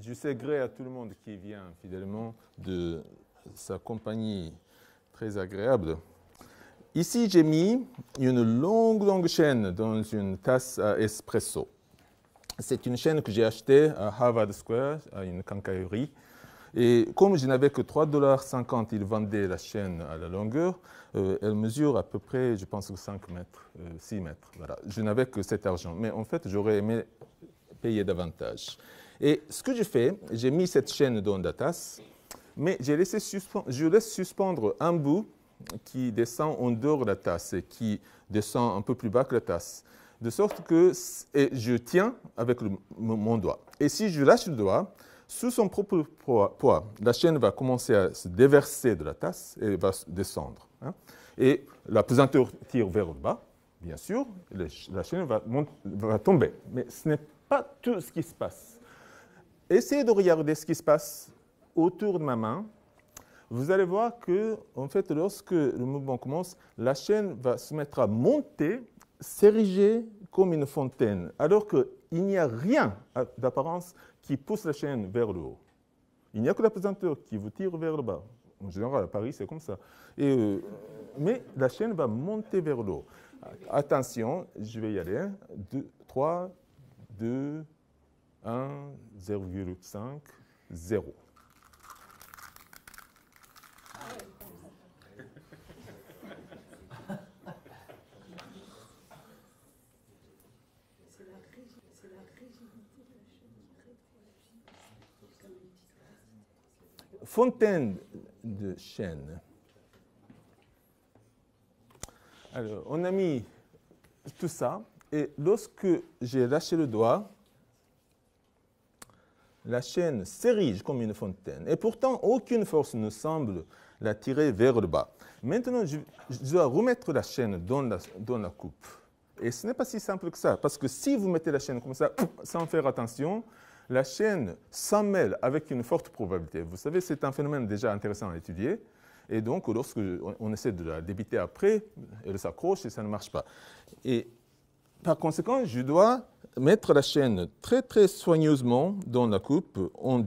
je sais gré à tout le monde qui vient fidèlement de sa compagnie très agréable. Ici, j'ai mis une longue chaîne dans une tasse à espresso. C'est une chaîne que j'ai achetée à Harvard Square, à une quincaillerie. Et comme je n'avais que 3,50 $, ils vendaient la chaîne à la longueur. Elle mesure à peu près, je pense, 5 mètres, 6 mètres. Voilà. Je n'avais que cet argent. Mais en fait, j'aurais aimé payer davantage. Et ce que je fais, j'ai mis cette chaîne dans la tasse, mais je laisse suspendre un bout qui descend en dehors de la tasse et qui descend un peu plus bas que la tasse. De sorte que je tiens avec mon doigt. Et si je lâche le doigt, sous son propre poids, la chaîne va commencer à se déverser de la tasse et va descendre. Hein. Et la pesanteur tire vers le bas, bien sûr, la chaîne va tomber. Mais ce n'est pas tout ce qui se passe. Essayez de regarder ce qui se passe autour de ma main. Vous allez voir que, en fait, lorsque le mouvement commence, la chaîne va se mettre à monter, s'ériger comme une fontaine, alors qu'il n'y a rien d'apparence qui pousse la chaîne vers le haut. Il n'y a que la pesanteur qui vous tire vers le bas. En général, à Paris, c'est comme ça. Mais la chaîne va monter vers le haut. Attention, je vais y aller. 3, 2, 1, 0,5, 0. Fontaine de chaîne. Alors, on a mis tout ça, et lorsque j'ai lâché le doigt, la chaîne s'érige comme une fontaine. Et pourtant, aucune force ne semble la tirer vers le bas. Maintenant, je dois remettre la chaîne dans la coupe. Et ce n'est pas si simple que ça, parce que si vous mettez la chaîne comme ça, sans faire attention, la chaîne s'en mêle avec une forte probabilité. Vous savez, c'est un phénomène déjà intéressant à étudier. Et donc, lorsque on essaie de la débiter après, elle s'accroche et ça ne marche pas. Et par conséquent, je dois mettre la chaîne très, très soigneusement dans la coupe en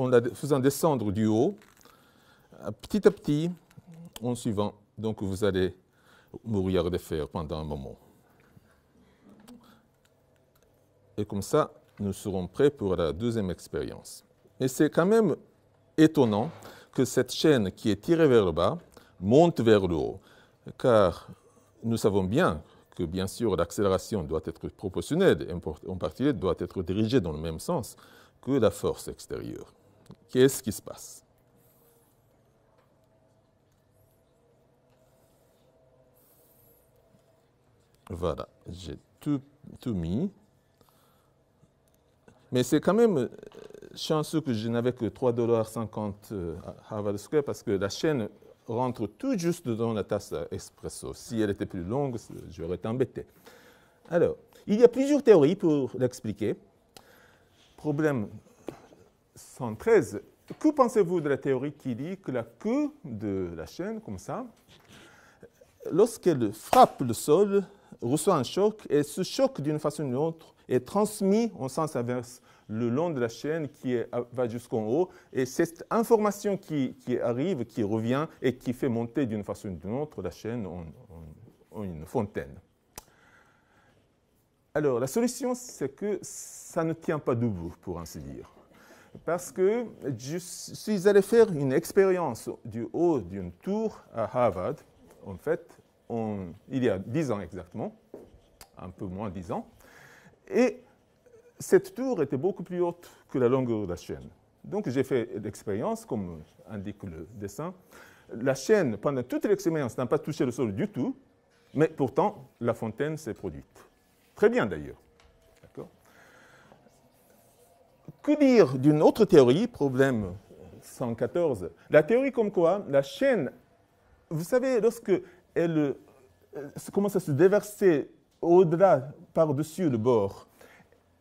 la faisant descendre du haut, petit à petit, en suivant. Donc, vous allez mourir de faire pendant un moment. Et comme ça, nous serons prêts pour la deuxième expérience. Et c'est quand même étonnant que cette chaîne qui est tirée vers le bas monte vers le haut, car nous savons bien que, bien sûr, l'accélération doit être proportionnelle, et en particulier doit être dirigée dans le même sens que la force extérieure. Qu'est-ce qui se passe? Voilà, j'ai tout mis. Mais c'est quand même chanceux que je n'avais que 3,50 $ à Harvard Square parce que la chaîne rentre tout juste dans la tasse à espresso. Si elle était plus longue, j'aurais été embêté. Alors, il y a plusieurs théories pour l'expliquer. Problème 113. Que pensez-vous de la théorie qui dit que la queue de la chaîne, comme ça, lorsqu'elle frappe le sol, reçoit un choc, et ce choc, d'une façon ou d'une autre, est transmis en sens inverse le long de la chaîne qui va jusqu'en haut. Et cette information qui arrive, qui revient et qui fait monter d'une façon ou d'une autre la chaîne en une fontaine. Alors, la solution, c'est que ça ne tient pas debout, pour ainsi dire. Parce que je suis allé faire une expérience du haut d'une tour à Harvard, en fait, il y a 10 ans exactement, un peu moins de 10 ans. Et cette tour était beaucoup plus haute que la longueur de la chaîne. Donc j'ai fait l'expérience, comme indique le dessin. La chaîne, pendant toute l'expérience, n'a pas touché le sol du tout, mais pourtant, la fontaine s'est produite. Très bien d'ailleurs. D'accord. Que dire d'une autre théorie, problème 114? La théorie comme quoi la chaîne, vous savez, lorsque elle commence à se déverser au-delà, par-dessus le bord,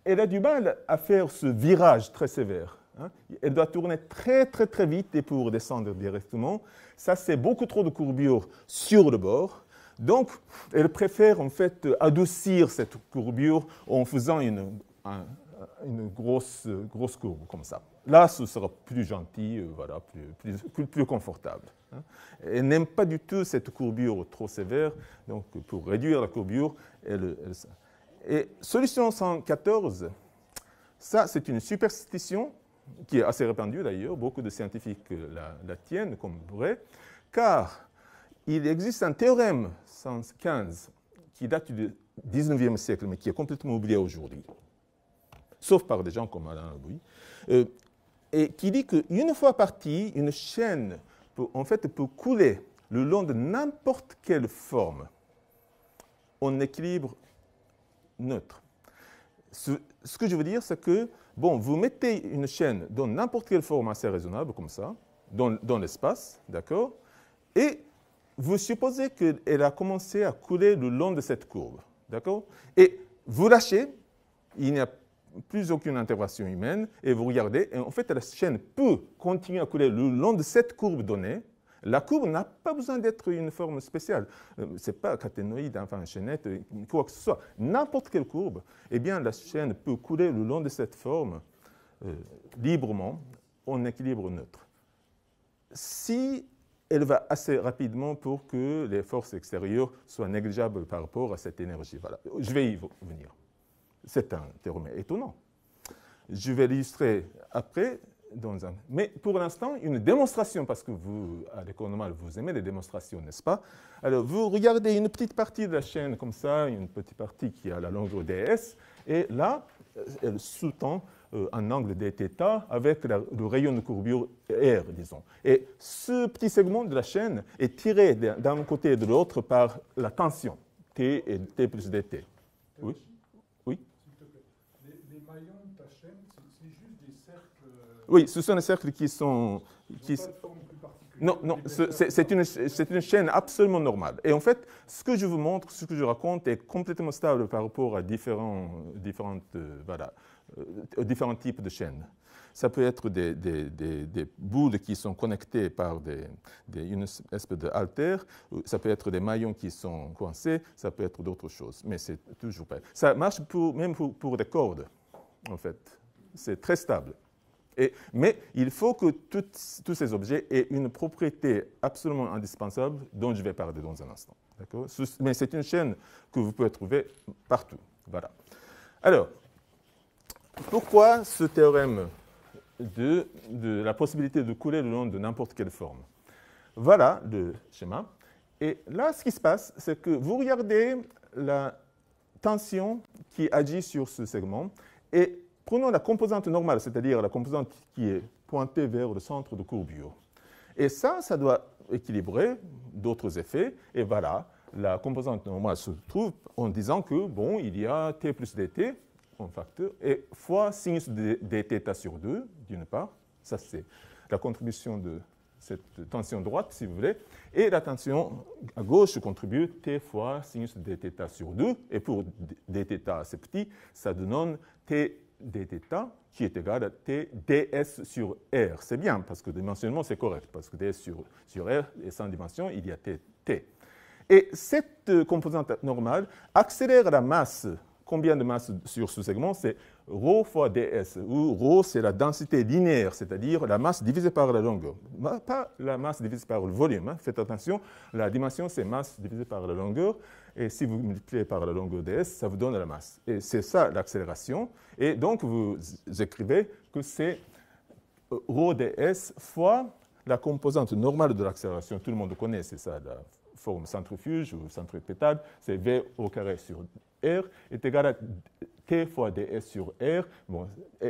elle a du mal à faire ce virage très sévère. Hein. Elle doit tourner très, très, très vite et pour descendre directement. Ça, c'est beaucoup trop de courbure sur le bord. Donc, elle préfère en fait adoucir cette courbure en faisant une grosse courbe comme ça. Là, ce sera plus gentil, voilà, plus confortable. Hein. Elle n'aime pas du tout cette courbure trop sévère, donc pour réduire la courbure, et solution 114, ça c'est une superstition qui est assez répandue d'ailleurs, beaucoup de scientifiques la tiennent comme vraie, car il existe un théorème 115 qui date du 19e siècle, mais qui est complètement oublié aujourd'hui, sauf par des gens comme Alain Louis, et qui dit qu'une fois partie, une chaîne peut couler le long de n'importe quelle forme en équilibre neutre. Ce que je veux dire, c'est que, bon, vous mettez une chaîne dans n'importe quelle forme assez raisonnable, comme ça, dans l'espace, d'accord, et vous supposez qu'elle a commencé à couler le long de cette courbe, d'accord, et vous lâchez, il n'y a plus aucune intervention humaine, et vous regardez, et en fait, la chaîne peut continuer à couler le long de cette courbe donnée. La courbe n'a pas besoin d'être une forme spéciale. Ce n'est pas caténoïde, enfin chaînette, quoi que ce soit. N'importe quelle courbe, eh bien, la chaîne peut couler le long de cette forme librement, en équilibre neutre. Si elle va assez rapidement pour que les forces extérieures soient négligeables par rapport à cette énergie. Voilà. Je vais y venir. C'est un théorème étonnant. Je vais l'illustrer après. Mais pour l'instant, une démonstration, parce que vous, à l'école normale, vous aimez les démonstrations, n'est-ce pas? Alors, vous regardez une petite partie de la chaîne comme ça, une petite partie qui a la longueur ds, et là, elle sous-tend un angle dθ avec le rayon de courbure R, disons. Et ce petit segment de la chaîne est tiré d'un côté et de l'autre par la tension, T et T plus dt. Oui? Oui? Les maillons de ta chaîne, c'est juste des cercles. Oui, ce sont des cercles qui sont. Pas de forme plus particulière. Non, non, c'est une chaîne absolument normale. Et en fait, ce que je vous montre, ce que je raconte est complètement stable par rapport à différents types de chaînes. Ça peut être des boules qui sont connectées par une espèce de halter, ça peut être des maillons qui sont coincés, ça peut être d'autres choses, mais c'est toujours pas. Ça marche même pour des cordes, en fait. C'est très stable. Mais il faut que tous ces objets aient une propriété absolument indispensable dont je vais parler dans un instant. Mais c'est une chaîne que vous pouvez trouver partout. Voilà. Alors, pourquoi ce théorème de la possibilité de couler le long de n'importe quelle forme? Voilà le schéma. Et là, ce qui se passe, c'est que vous regardez la tension qui agit sur ce segment et prenons la composante normale, c'est-à-dire la composante qui est pointée vers le centre de courbure. Et ça doit équilibrer d'autres effets. Et voilà, la composante normale se trouve en disant que, bon, il y a t plus dt, en facteur, et fois sinus de dθ sur 2, d'une part. Ça, c'est la contribution de cette tension droite, si vous voulez. Et la tension à gauche contribue t fois sinus de dθ sur 2. Et pour dθ assez petit, ça donne t dθ qui est égal à t ds sur r. C'est bien, parce que dimensionnement, c'est correct, parce que ds sur r est sans dimension, il y a t. Et cette composante normale accélère la masse. Combien de masse sur ce segment? C'est ρ fois ds, où ρ, c'est la densité linéaire, c'est-à-dire la masse divisée par la longueur. Pas la masse divisée par le volume. Hein. Faites attention, la dimension, c'est masse divisée par la longueur. Et si vous multipliez par la longueur ds, ça vous donne la masse. Et c'est ça l'accélération. Et donc, vous écrivez que c'est ρ ds fois la composante normale de l'accélération. Tout le monde connaît, c'est ça, la forme centrifuge ou centripétale. C'est v au carré sur r est égal à t fois ds sur r. Bon,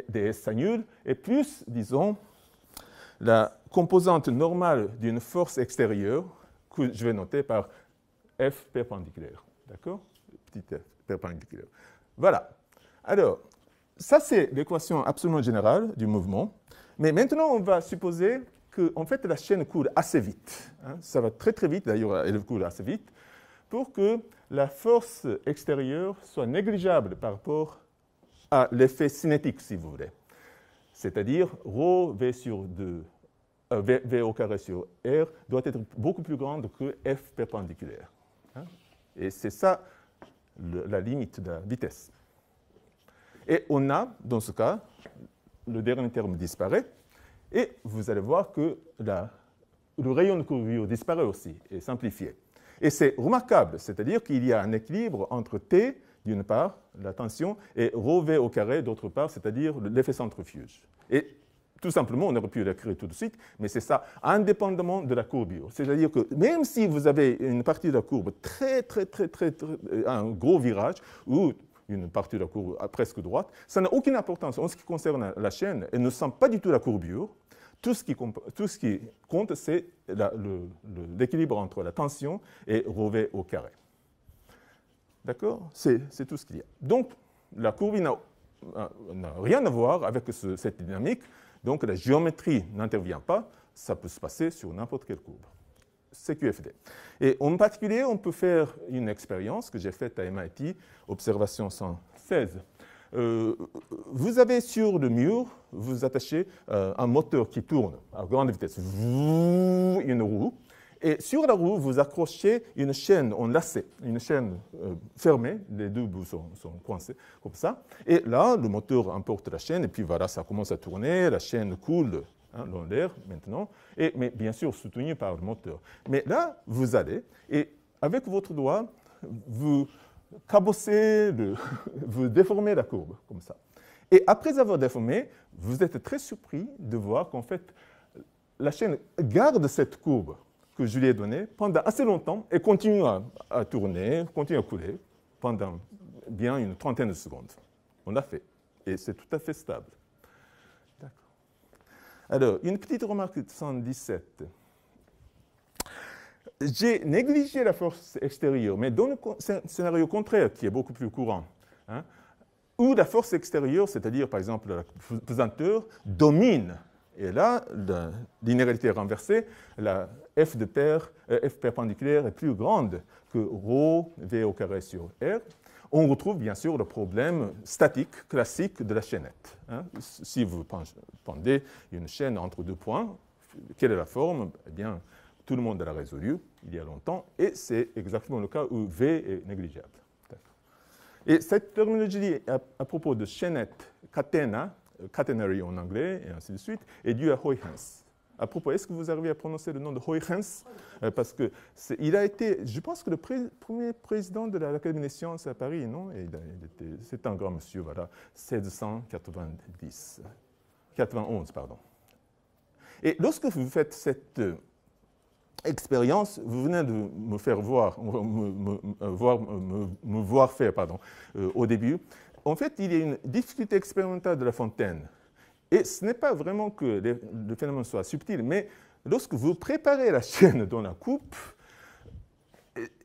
ds s'annule. Et plus, disons, la composante normale d'une force extérieure que je vais noter par F perpendiculaire. D'accord? Petit f perpendiculaire. Voilà. Alors, ça, c'est l'équation absolument générale du mouvement. Mais maintenant, on va supposer que, en fait, la chaîne coule assez vite. Hein. Ça va très, très vite. D'ailleurs, elle coule assez vite pour que la force extérieure soit négligeable par rapport à l'effet cinétique, si vous voulez. C'est-à-dire, ρ v sur 2, v au carré sur r doit être beaucoup plus grande que f perpendiculaire. Hein. Et c'est ça la limite de la vitesse. Et on a, dans ce cas, le dernier terme disparaît, et vous allez voir que le rayon de courbure disparaît aussi, et simplifié. Et c'est remarquable, c'est-à-dire qu'il y a un équilibre entre T, d'une part, la tension, et ρ V au carré, d'autre part, c'est-à-dire l'effet centrifuge. Et tout simplement, on aurait pu l'écrire tout de suite, mais c'est ça, indépendamment de la courbure. C'est-à-dire que même si vous avez une partie de la courbe un gros virage, ou une partie de la courbe presque droite, ça n'a aucune importance en ce qui concerne la chaîne, elle ne sent pas du tout la courbure. Tout ce qui compte, c'est l'équilibre entre la tension et ρ V au carré. D'accord? C'est tout ce qu'il y a. Donc, la courbe n'a rien à voir avec cette dynamique. Donc, la géométrie n'intervient pas. Ça peut se passer sur n'importe quelle courbe. C'est QFD. Et en particulier, on peut faire une expérience que j'ai faite à MIT, observation 116. Vous avez sur le mur, vous attachez un moteur qui tourne à grande vitesse, une roue, et sur la roue, vous accrochez une chaîne en lacet, une chaîne fermée, les deux bouts sont coincés comme ça, et là, le moteur emporte la chaîne, et puis voilà, ça commence à tourner, la chaîne coule dans l'air maintenant, mais bien sûr soutenu par le moteur. Mais là, vous allez, et avec votre doigt, vous cabossez, vous déformez la courbe, comme ça. Et après avoir déformé, vous êtes très surpris de voir qu'en fait, la chaîne garde cette courbe que je lui ai donnée pendant assez longtemps et continue à tourner, continue à couler pendant bien une trentaine de secondes. On l'a fait. Et c'est tout à fait stable. D'accord. Alors, une petite remarque de 117. J'ai négligé la force extérieure, mais dans le scénario contraire, qui est beaucoup plus courant, où la force extérieure, c'est-à-dire par exemple la pesanteur, domine. Et là, l'inégalité est renversée, la F perpendiculaire est plus grande que ρ V au carré sur R. On retrouve bien sûr le problème statique classique de la chaînette. Si vous pendez une chaîne entre deux points, quelle est la forme? Eh bien, tout le monde l'a résolu il y a longtemps, et c'est exactement le cas où V est négligeable. Et cette terminologie à propos de chaînette catena, catenary en anglais, et ainsi de suite, est due à Huygens. À propos, est-ce que vous arrivez à prononcer le nom de Huygens? Parce que il a été, je pense que le premier président de l'Académie des sciences à Paris, non? C'est un grand monsieur, voilà, 91, pardon. Et lorsque vous faites cette expérience, vous venez de me faire voir, me voir faire, pardon, au début. En fait, il y a une difficulté expérimentale de la fontaine. Et ce n'est pas vraiment que le phénomène soit subtil, mais lorsque vous préparez la chaîne dans la coupe,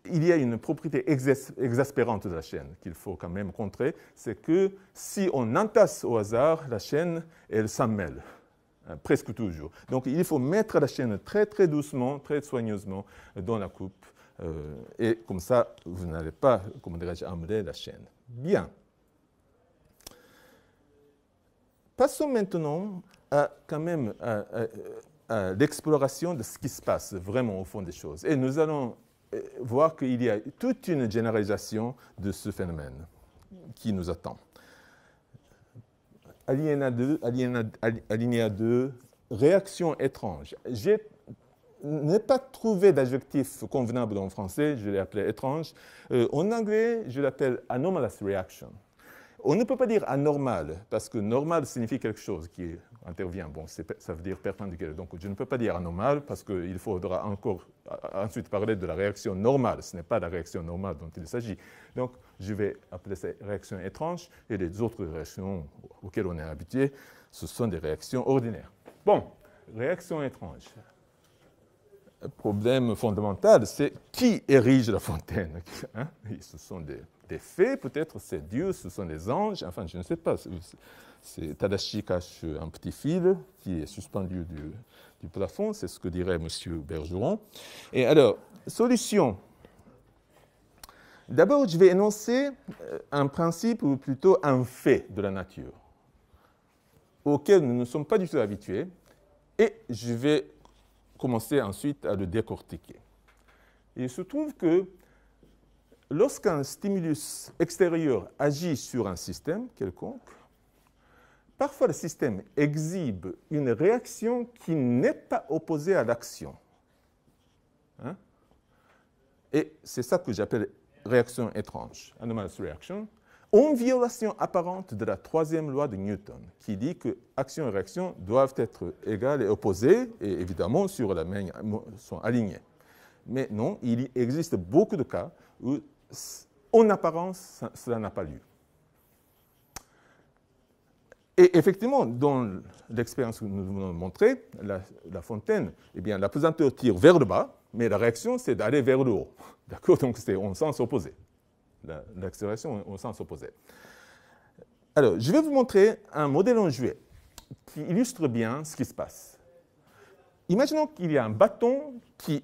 il y a une propriété exaspérante de la chaîne qu'il faut quand même contrer, c'est que si on entasse au hasard la chaîne, elle s'en mêle. Presque toujours. Donc, il faut mettre la chaîne très, très doucement, très soigneusement dans la coupe. Et comme ça, vous n'allez pas, comment dirais-je, emmêler la chaîne. Bien. Passons maintenant quand même à l'exploration de ce qui se passe vraiment au fond des choses. Et nous allons voir qu'il y a toute une généralisation de ce phénomène qui nous attend. Alinéa 2, réaction étrange. Je n'ai pas trouvé d'adjectif convenable en français, je l'ai appelé étrange. En anglais, je l'appelle anomalous reaction. On ne peut pas dire anormal, parce que normal signifie quelque chose qui intervient. Bon, ça veut dire perpendiculaire. Donc, je ne peux pas dire anormal, parce qu'il faudra encore ensuite parler de la réaction normale. Ce n'est pas la réaction normale dont il s'agit. Donc, je vais appeler ça réaction étrange, et les autres réactions auxquelles on est habitué, ce sont des réactions ordinaires. Bon, réaction étrange. Le problème fondamental, c'est qui érige la fontaine? Ce sont des fées, peut-être c'est Dieu, ce sont des anges, enfin je ne sais pas. Tadashi cache un petit fil qui est suspendu du plafond, c'est ce que dirait M. Bergeron. Et alors, solution. D'abord, je vais énoncer un principe, ou plutôt un fait de la nature, auquel nous ne sommes pas du tout habitués, et je vais commencer ensuite à le décortiquer. Il se trouve que lorsqu'un stimulus extérieur agit sur un système quelconque, parfois le système exhibe une réaction qui n'est pas opposée à l'action. Hein? Et c'est ça que j'appelle réaction étrange, anomalous reaction, en violation apparente de la troisième loi de Newton, qui dit que action et réaction doivent être égales et opposées, et évidemment sur la main sont alignées. Mais non, il existe beaucoup de cas où, en apparence, cela n'a pas lieu. Et effectivement, dans l'expérience que nous venons de montrer, la fontaine, eh bien, la pesanteur tire vers le bas, mais la réaction, c'est d'aller vers le haut. D'accord? Donc, c'est en sens opposé. L'accélération en sens opposé. Alors, je vais vous montrer un modèle en jouet qui illustre bien ce qui se passe. Imaginons qu'il y a un bâton qui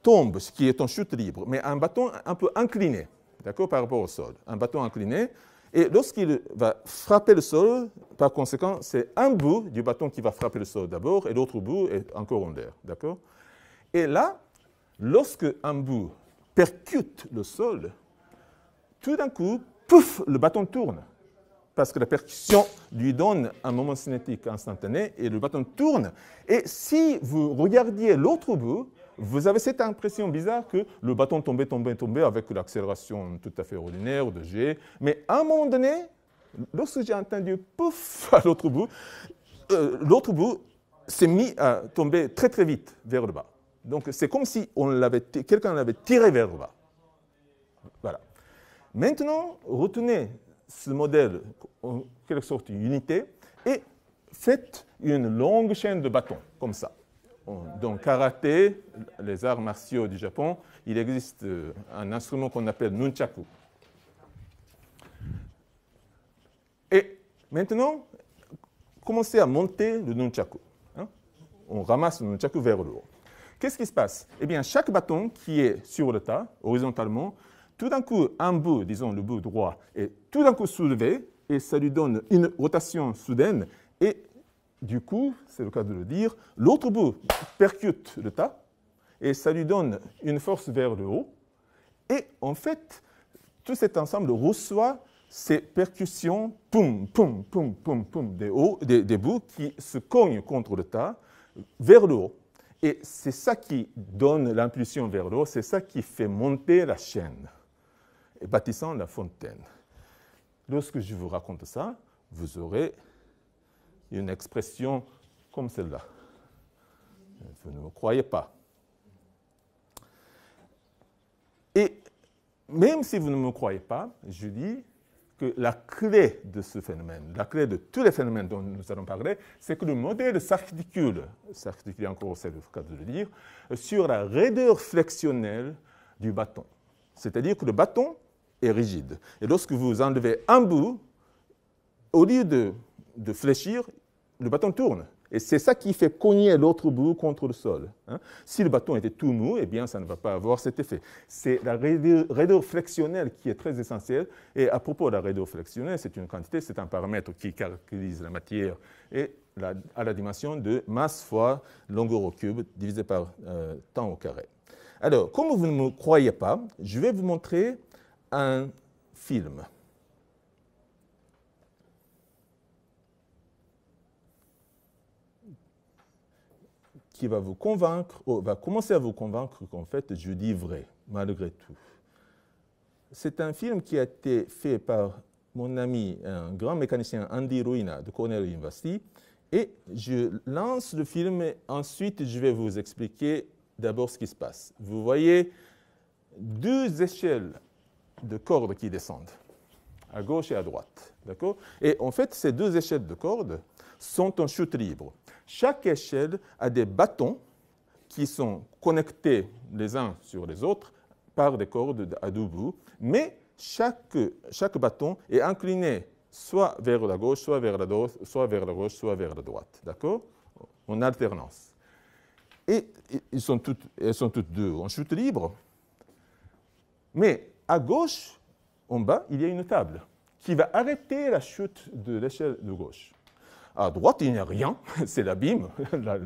tombe, ce qui est en chute libre, mais un bâton un peu incliné, d'accord, par rapport au sol. Un bâton incliné. Et lorsqu'il va frapper le sol, par conséquent, c'est un bout du bâton qui va frapper le sol d'abord et l'autre bout est encore en l'air. D'accord? Et là, lorsque un bout percute le sol, tout d'un coup, pouf, le bâton tourne. Parce que la percussion lui donne un moment cinétique instantané et le bâton tourne. Et si vous regardiez l'autre bout, vous avez cette impression bizarre que le bâton tombait avec l'accélération tout à fait ordinaire de G. Mais à un moment donné, lorsque j'ai entendu pouf à l'autre bout s'est mis à tomber très très vite vers le bas. Donc c'est comme si quelqu'un l'avait tiré vers le bas. Voilà. Maintenant, retenez ce modèle en quelque sorte une unité et faites une longue chaîne de bâtons, comme ça. Dans le karaté, les arts martiaux du Japon, il existe un instrument qu'on appelle nunchaku. Et maintenant, commencez à monter le nunchaku. Hein? On ramasse le nunchaku vers le haut. Qu'est-ce qui se passe? Eh bien, chaque bâton qui est sur le tas, horizontalement, tout d'un coup, un bout, disons le bout droit, est tout d'un coup soulevé et ça lui donne une rotation soudaine et du coup, c'est le cas de le dire, l'autre bout percute le tas et ça lui donne une force vers le haut. Et en fait, tout cet ensemble reçoit ces percussions, poum, poum, poum, poum, poum, des bouts qui se cognent contre le tas vers le haut. Et c'est ça qui donne l'impulsion vers le haut, c'est ça qui fait monter la chaîne, et bâtissant la fontaine. Lorsque je vous raconte ça, vous aurez une expression comme celle-là. Vous ne me croyez pas. Et même si vous ne me croyez pas, je dis que la clé de ce phénomène, la clé de tous les phénomènes dont nous allons parler, c'est que le modèle s'articule encore, c'est le cas de le dire, sur la raideur flexionnelle du bâton. C'est-à-dire que le bâton est rigide. Et lorsque vous enlevez un bout, au lieu de fléchir, le bâton tourne. Et c'est ça qui fait cogner l'autre bout contre le sol. Hein. Si le bâton était tout mou, eh bien, ça ne va pas avoir cet effet. C'est la raideur flexionnelle qui est très essentielle. Et à propos de la raideur flexionnelle, c'est une quantité, c'est un paramètre qui caractérise la matière et à la dimension de masse fois longueur au cube divisé par temps au carré. Alors, comme vous ne me croyez pas, je vais vous montrer un film. Qui va vous convaincre, va commencer à vous convaincre qu'en fait, je dis vrai, malgré tout. C'est un film qui a été fait par mon ami, un grand mécanicien, Andy Ruina, de Cornell University. Et je lance le film et ensuite, je vais vous expliquer d'abord ce qui se passe. Vous voyez deux échelles de cordes qui descendent, à gauche et à droite. D'accord? Et en fait, ces deux échelles de cordes sont en chute libre. Chaque échelle a des bâtons qui sont connectés les uns sur les autres par des cordes à deux bouts, mais chaque bâton est incliné soit vers la gauche, soit vers la droite, soit vers la gauche, soit vers la droite. D'accord? En alternance. Et elles sont toutes deux en chute libre. Mais à gauche, en bas, il y a une table qui va arrêter la chute de l'échelle de gauche. À droite, il n'y a rien, c'est l'abîme.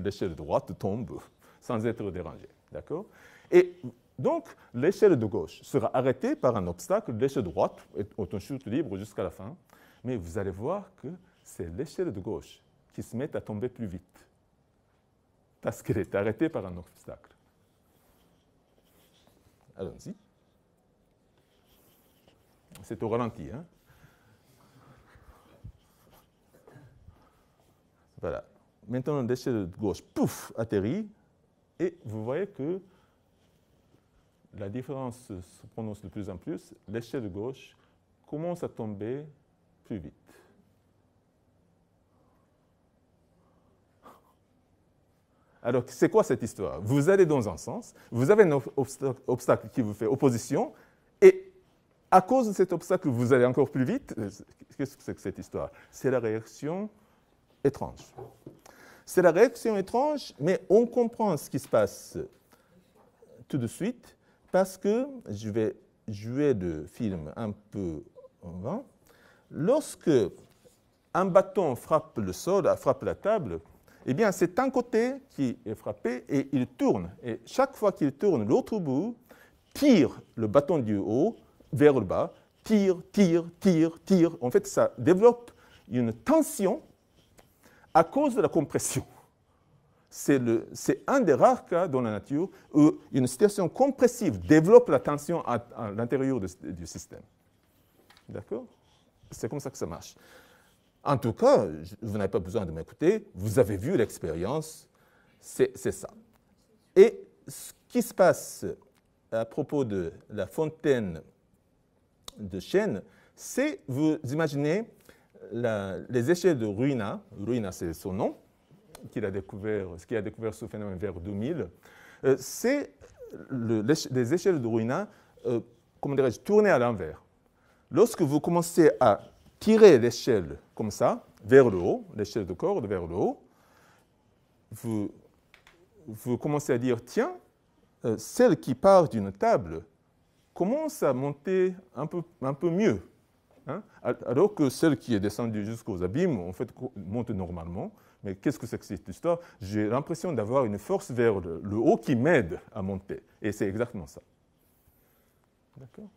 L'échelle droite tombe sans être dérangée. D'accord? Et Donc, l'échelle de gauche sera arrêtée par un obstacle, l'échelle de droite est en chute libre jusqu'à la fin. Mais vous allez voir que c'est l'échelle de gauche qui se met à tomber plus vite parce qu'elle est arrêtée par un obstacle. Allons-y. C'est au ralenti. Hein? Voilà. Maintenant, l'échelle de gauche, pouf, atterrit. Et vous voyez que la différence se prononce de plus en plus. L'échelle de gauche commence à tomber plus vite. Alors, c'est quoi cette histoire? Vous allez dans un sens, vous avez un obstacle qui vous fait opposition, et à cause de cet obstacle, vous allez encore plus vite. Qu'est-ce que c'est que cette histoire? C'est la réaction étrange. C'est la réaction étrange, mais on comprend ce qui se passe tout de suite, parce que je vais jouer le film un peu en vain. Lorsque un bâton frappe le sol, frappe la table, eh bien, c'est un côté qui est frappé et il tourne. Et chaque fois qu'il tourne, l'autre bout tire le bâton du haut vers le bas, tire. En fait, ça développe une tension à cause de la compression. C'est un des rares cas dans la nature où une situation compressive développe la tension à l'intérieur du système. D'accord? C'est comme ça que ça marche. En tout cas, vous n'avez pas besoin de m'écouter, vous avez vu l'expérience, c'est ça. Et ce qui se passe à propos de la fontaine de Chêne, c'est, vous imaginez, les échelles de Ruina c'est son nom, ce qu'il a découvert ce phénomène vers 2000, c'est les échelles de Ruina, comment dirais-je, tournées à l'envers. Lorsque vous commencez à tirer l'échelle comme ça, vers le haut, l'échelle de corde vers le haut, vous commencez à dire, tiens, celle qui part d'une table commence à monter un peu mieux, hein, alors que celle qui est descendue jusqu'aux abîmes, en fait, monte normalement. Mais qu'est-ce que c'est que cette histoire? J'ai l'impression d'avoir une force vers le haut qui m'aide à monter. Et c'est exactement ça. D'accord?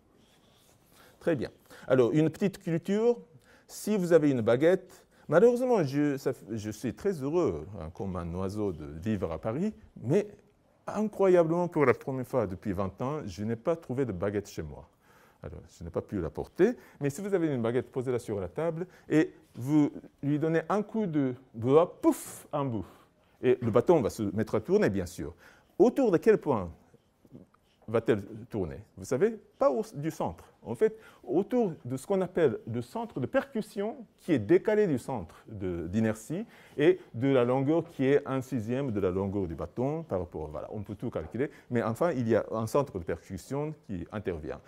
Très bien. Alors, une petite culture. Si vous avez une baguette, malheureusement, je suis très heureux, hein, comme un oiseau, de vivre à Paris, mais incroyablement, pour la première fois depuis 20 ans, je n'ai pas trouvé de baguette chez moi. Alors, je n'ai pas pu la porter, mais si vous avez une baguette, posez-la sur la table et vous lui donnez un coup de doigt, pouf, un bout. Et le bâton va se mettre à tourner, bien sûr. Autour de quel point va-t-elle tourner? Vous savez, pas du centre. En fait, autour de ce qu'on appelle le centre de percussion qui est décalé du centre d'inertie et de la longueur qui est 1/6 de la longueur du bâton par rapport, voilà, on peut tout calculer, mais enfin, il y a un centre de percussion qui intervient.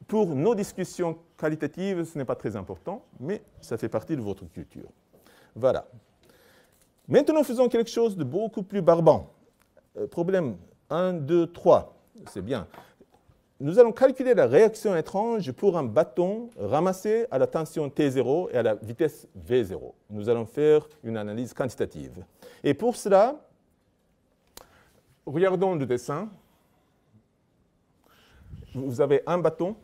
Pour nos discussions qualitatives, ce n'est pas très important, mais ça fait partie de votre culture. Voilà. Maintenant, faisons quelque chose de beaucoup plus barbant. Problème 1, 2, 3. C'est bien. Nous allons calculer la réaction étrange pour un bâton ramassé à la tension T0 et à la vitesse V0. Nous allons faire une analyse quantitative. Et pour cela, regardons le dessin. Vous avez un bâton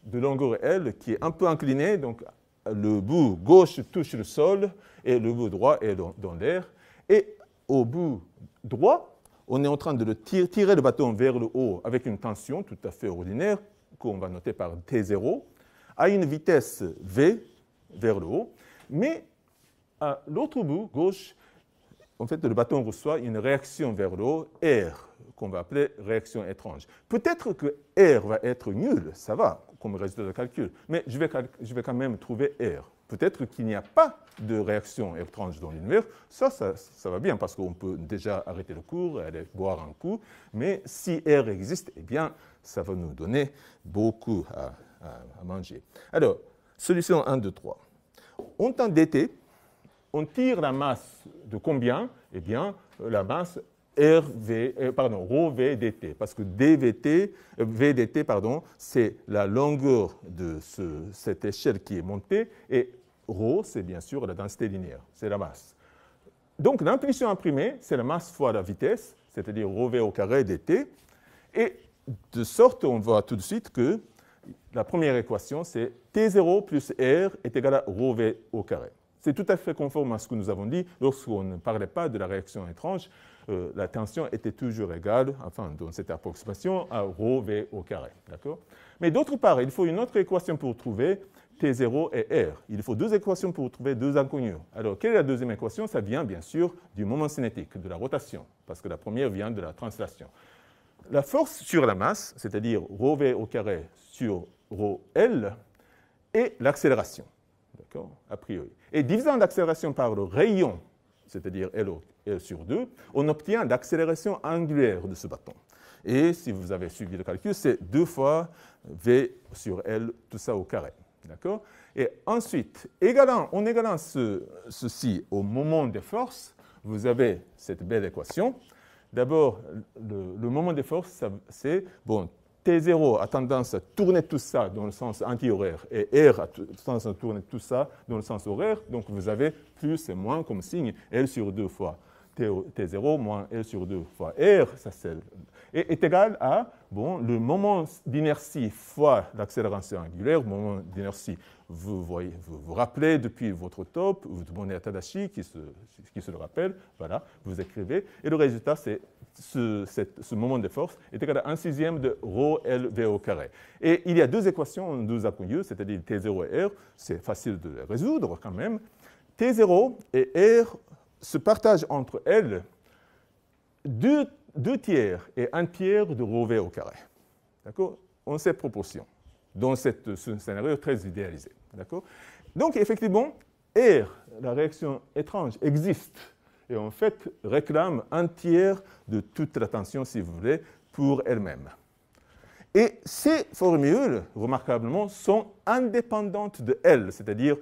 de longueur L qui est un peu incliné, donc le bout gauche touche le sol et le bout droit est dans l'air. Et au bout droit, on est en train de tirer le bâton vers le haut avec une tension tout à fait ordinaire, qu'on va noter par T0, à une vitesse V vers le haut. Mais à l'autre bout, gauche, en fait, le bâton reçoit une réaction vers le haut, R, qu'on va appeler réaction étrange. Peut-être que R va être nul, ça va, comme résultat de calcul, mais je vais quand même trouver R. Peut-être qu'il n'y a pas de réaction étrange dans l'univers. Ça va bien parce qu'on peut déjà arrêter le cours, aller boire un coup. Mais si R existe, eh bien, ça va nous donner beaucoup à manger. Alors, solution 1, 2, 3. En temps dt, on tire la masse de combien? Eh bien, la masse rho v dt, parce que vdt, c'est la longueur de cette échelle qui est montée, et rho, c'est bien sûr la densité linéaire, c'est la masse. Donc, l'impulsion imprimée, c'est la masse fois la vitesse, c'est-à-dire rho v au carré dt, et de sorte, on voit tout de suite que la première équation, c'est T0 plus R est égal à rho V au carré. C'est tout à fait conforme à ce que nous avons dit lorsqu'on ne parlait pas de la réaction étrange. La tension était toujours égale, enfin, dans cette approximation, à rho V au carré. D'accord ? Mais d'autre part, il faut une autre équation pour trouver T0 et R. Il faut deux équations pour trouver deux inconnus. Alors, quelle est la deuxième équation? Ça vient bien sûr du moment cinétique, de la rotation, parce que la première vient de la translation. La force sur la masse, c'est-à-dire rho V au carré sur rho L, et l'accélération, d'accord, a priori. Et divisant l'accélération par le rayon, c'est-à-dire L sur 2, on obtient l'accélération angulaire de ce bâton. Et si vous avez suivi le calcul, c'est 2 fois V sur L, tout ça au carré. D'accord? Et ensuite, en égalant ceci au moment des forces, vous avez cette belle équation. D'abord, le moment des forces, c'est, bon, T0 a tendance à tourner tout ça dans le sens anti-horaire et R a tendance à tourner tout ça dans le sens horaire. Donc, vous avez plus et moins comme signe L sur 2 fois T0 moins L sur 2 fois R, ça est égal à le moment d'inertie fois l'accélération angulaire. Le moment d'inertie, vous rappelez depuis votre top, vous demandez à Tadashi qui se le rappelle, voilà, vous écrivez, et le résultat, c'est ce moment de force est égal à 1/6 de rho L V au carré. Et il y a deux équations en deux inconnus, c'est-à-dire T0 et R, c'est facile de les résoudre quand même. T0 et R se partagent entre elles 2 tiers et 1 tiers de rho V au carré. D'accord? En cette proportion, dans ce scénario très idéalisé. D'accord? Donc, effectivement, R, la réaction étrange, existe et en fait réclame 1 tiers de toute la tension, si vous voulez, pour elle-même. Et ces formules, remarquablement, sont indépendantes de L, c'est-à-dire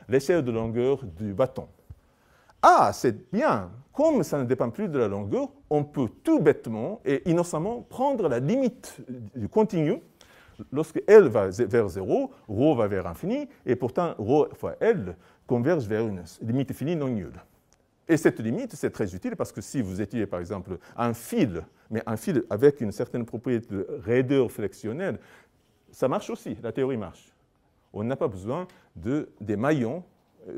l'échelle de longueur du bâton. Ah, c'est bien. Comme ça ne dépend plus de la longueur, on peut tout bêtement et innocemment prendre la limite du continu. Lorsque L va vers 0, ρ va vers infini, et pourtant ρ fois L converge vers une limite finie non nulle. Et cette limite, c'est très utile parce que si vous étudiez par exemple un fil, mais un fil avec une certaine propriété de raideur flexionnelle, ça marche aussi, la théorie marche. On n'a pas besoin des maillons.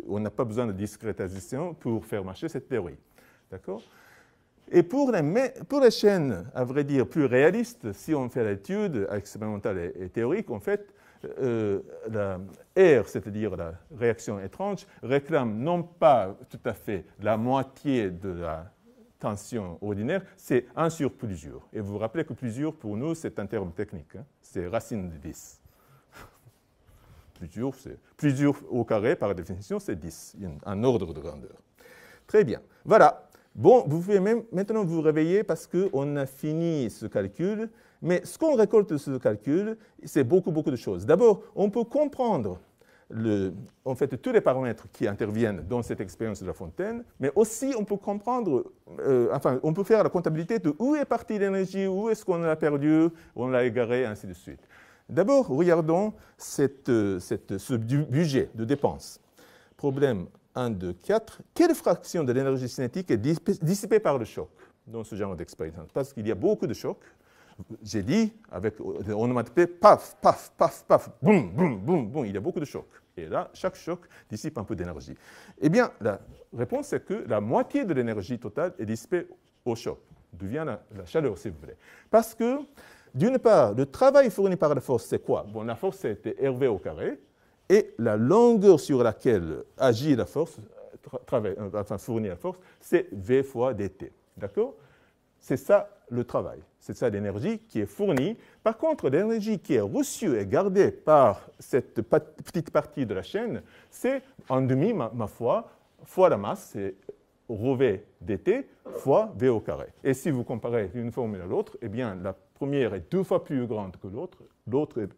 On n'a pas besoin de discrétisation pour faire marcher cette théorie. D'accord? Et pour les chaînes, à vrai dire, plus réalistes, si on fait l'étude expérimentale et théorique, en fait, la R, c'est-à-dire la réaction étrange, réclame non pas tout à fait la moitié de la tension ordinaire, c'est 1 sur plusieurs. Et vous vous rappelez que plusieurs, pour nous, c'est un terme technique. Hein? C'est racine de 10. Plusieurs au carré, par définition, c'est 10, un ordre de grandeur. Très bien. Voilà. Bon, vous pouvez maintenant vous réveiller parce qu'on a fini ce calcul. Mais ce qu'on récolte de ce calcul, c'est beaucoup de choses. D'abord, on peut comprendre en fait, tous les paramètres qui interviennent dans cette expérience de la fontaine, mais aussi on peut comprendre, on peut faire la comptabilité de où est partie l'énergie, où est-ce qu'on l'a perdu, on l'a égaré, ainsi de suite. D'abord, regardons ce budget de dépenses. Problème 1, 2, 4. Quelle fraction de l'énergie cinétique est dissipée par le choc dans ce genre d'expérience? Parce qu'il y a beaucoup de chocs. J'ai dit, avec onomatopée, paf, paf, paf, paf, boum, boum, boum, boum. Il y a beaucoup de chocs. Et là, chaque choc dissipe un peu d'énergie. Eh bien, la réponse est que la moitié de l'énergie totale est dissipée au choc. D'où vient la chaleur, si vous voulez. Parce que, d'une part, le travail fourni par la force, c'est quoi? Bon, la force, c'était RV au carré, et la longueur sur laquelle agit la force, fournit la force, c'est V fois dt. D'accord? C'est ça le travail, c'est ça l'énergie qui est fournie. Par contre, l'énergie qui est reçue et gardée par cette petite partie de la chaîne, c'est en demi, ma fois la masse, c'est rho V dt fois V au carré. Et si vous comparez une formule à l'autre, eh bien, la première est 2 fois plus grande que l'autre, l'autre est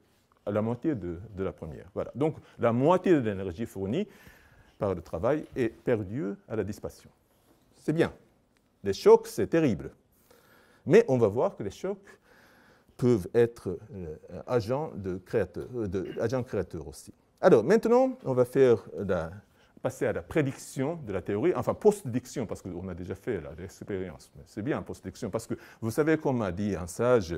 à la moitié de la première. Voilà. Donc, la moitié de l'énergie fournie par le travail est perdue à la dissipation. C'est bien. Les chocs, c'est terrible. Mais on va voir que les chocs peuvent être agents créateurs aussi. Alors, maintenant, on va faire passer à la prédiction de la théorie, enfin post-diction, parce qu'on a déjà fait l'expérience. Mais c'est bien post-diction, parce que vous savez, comme a dit un sage,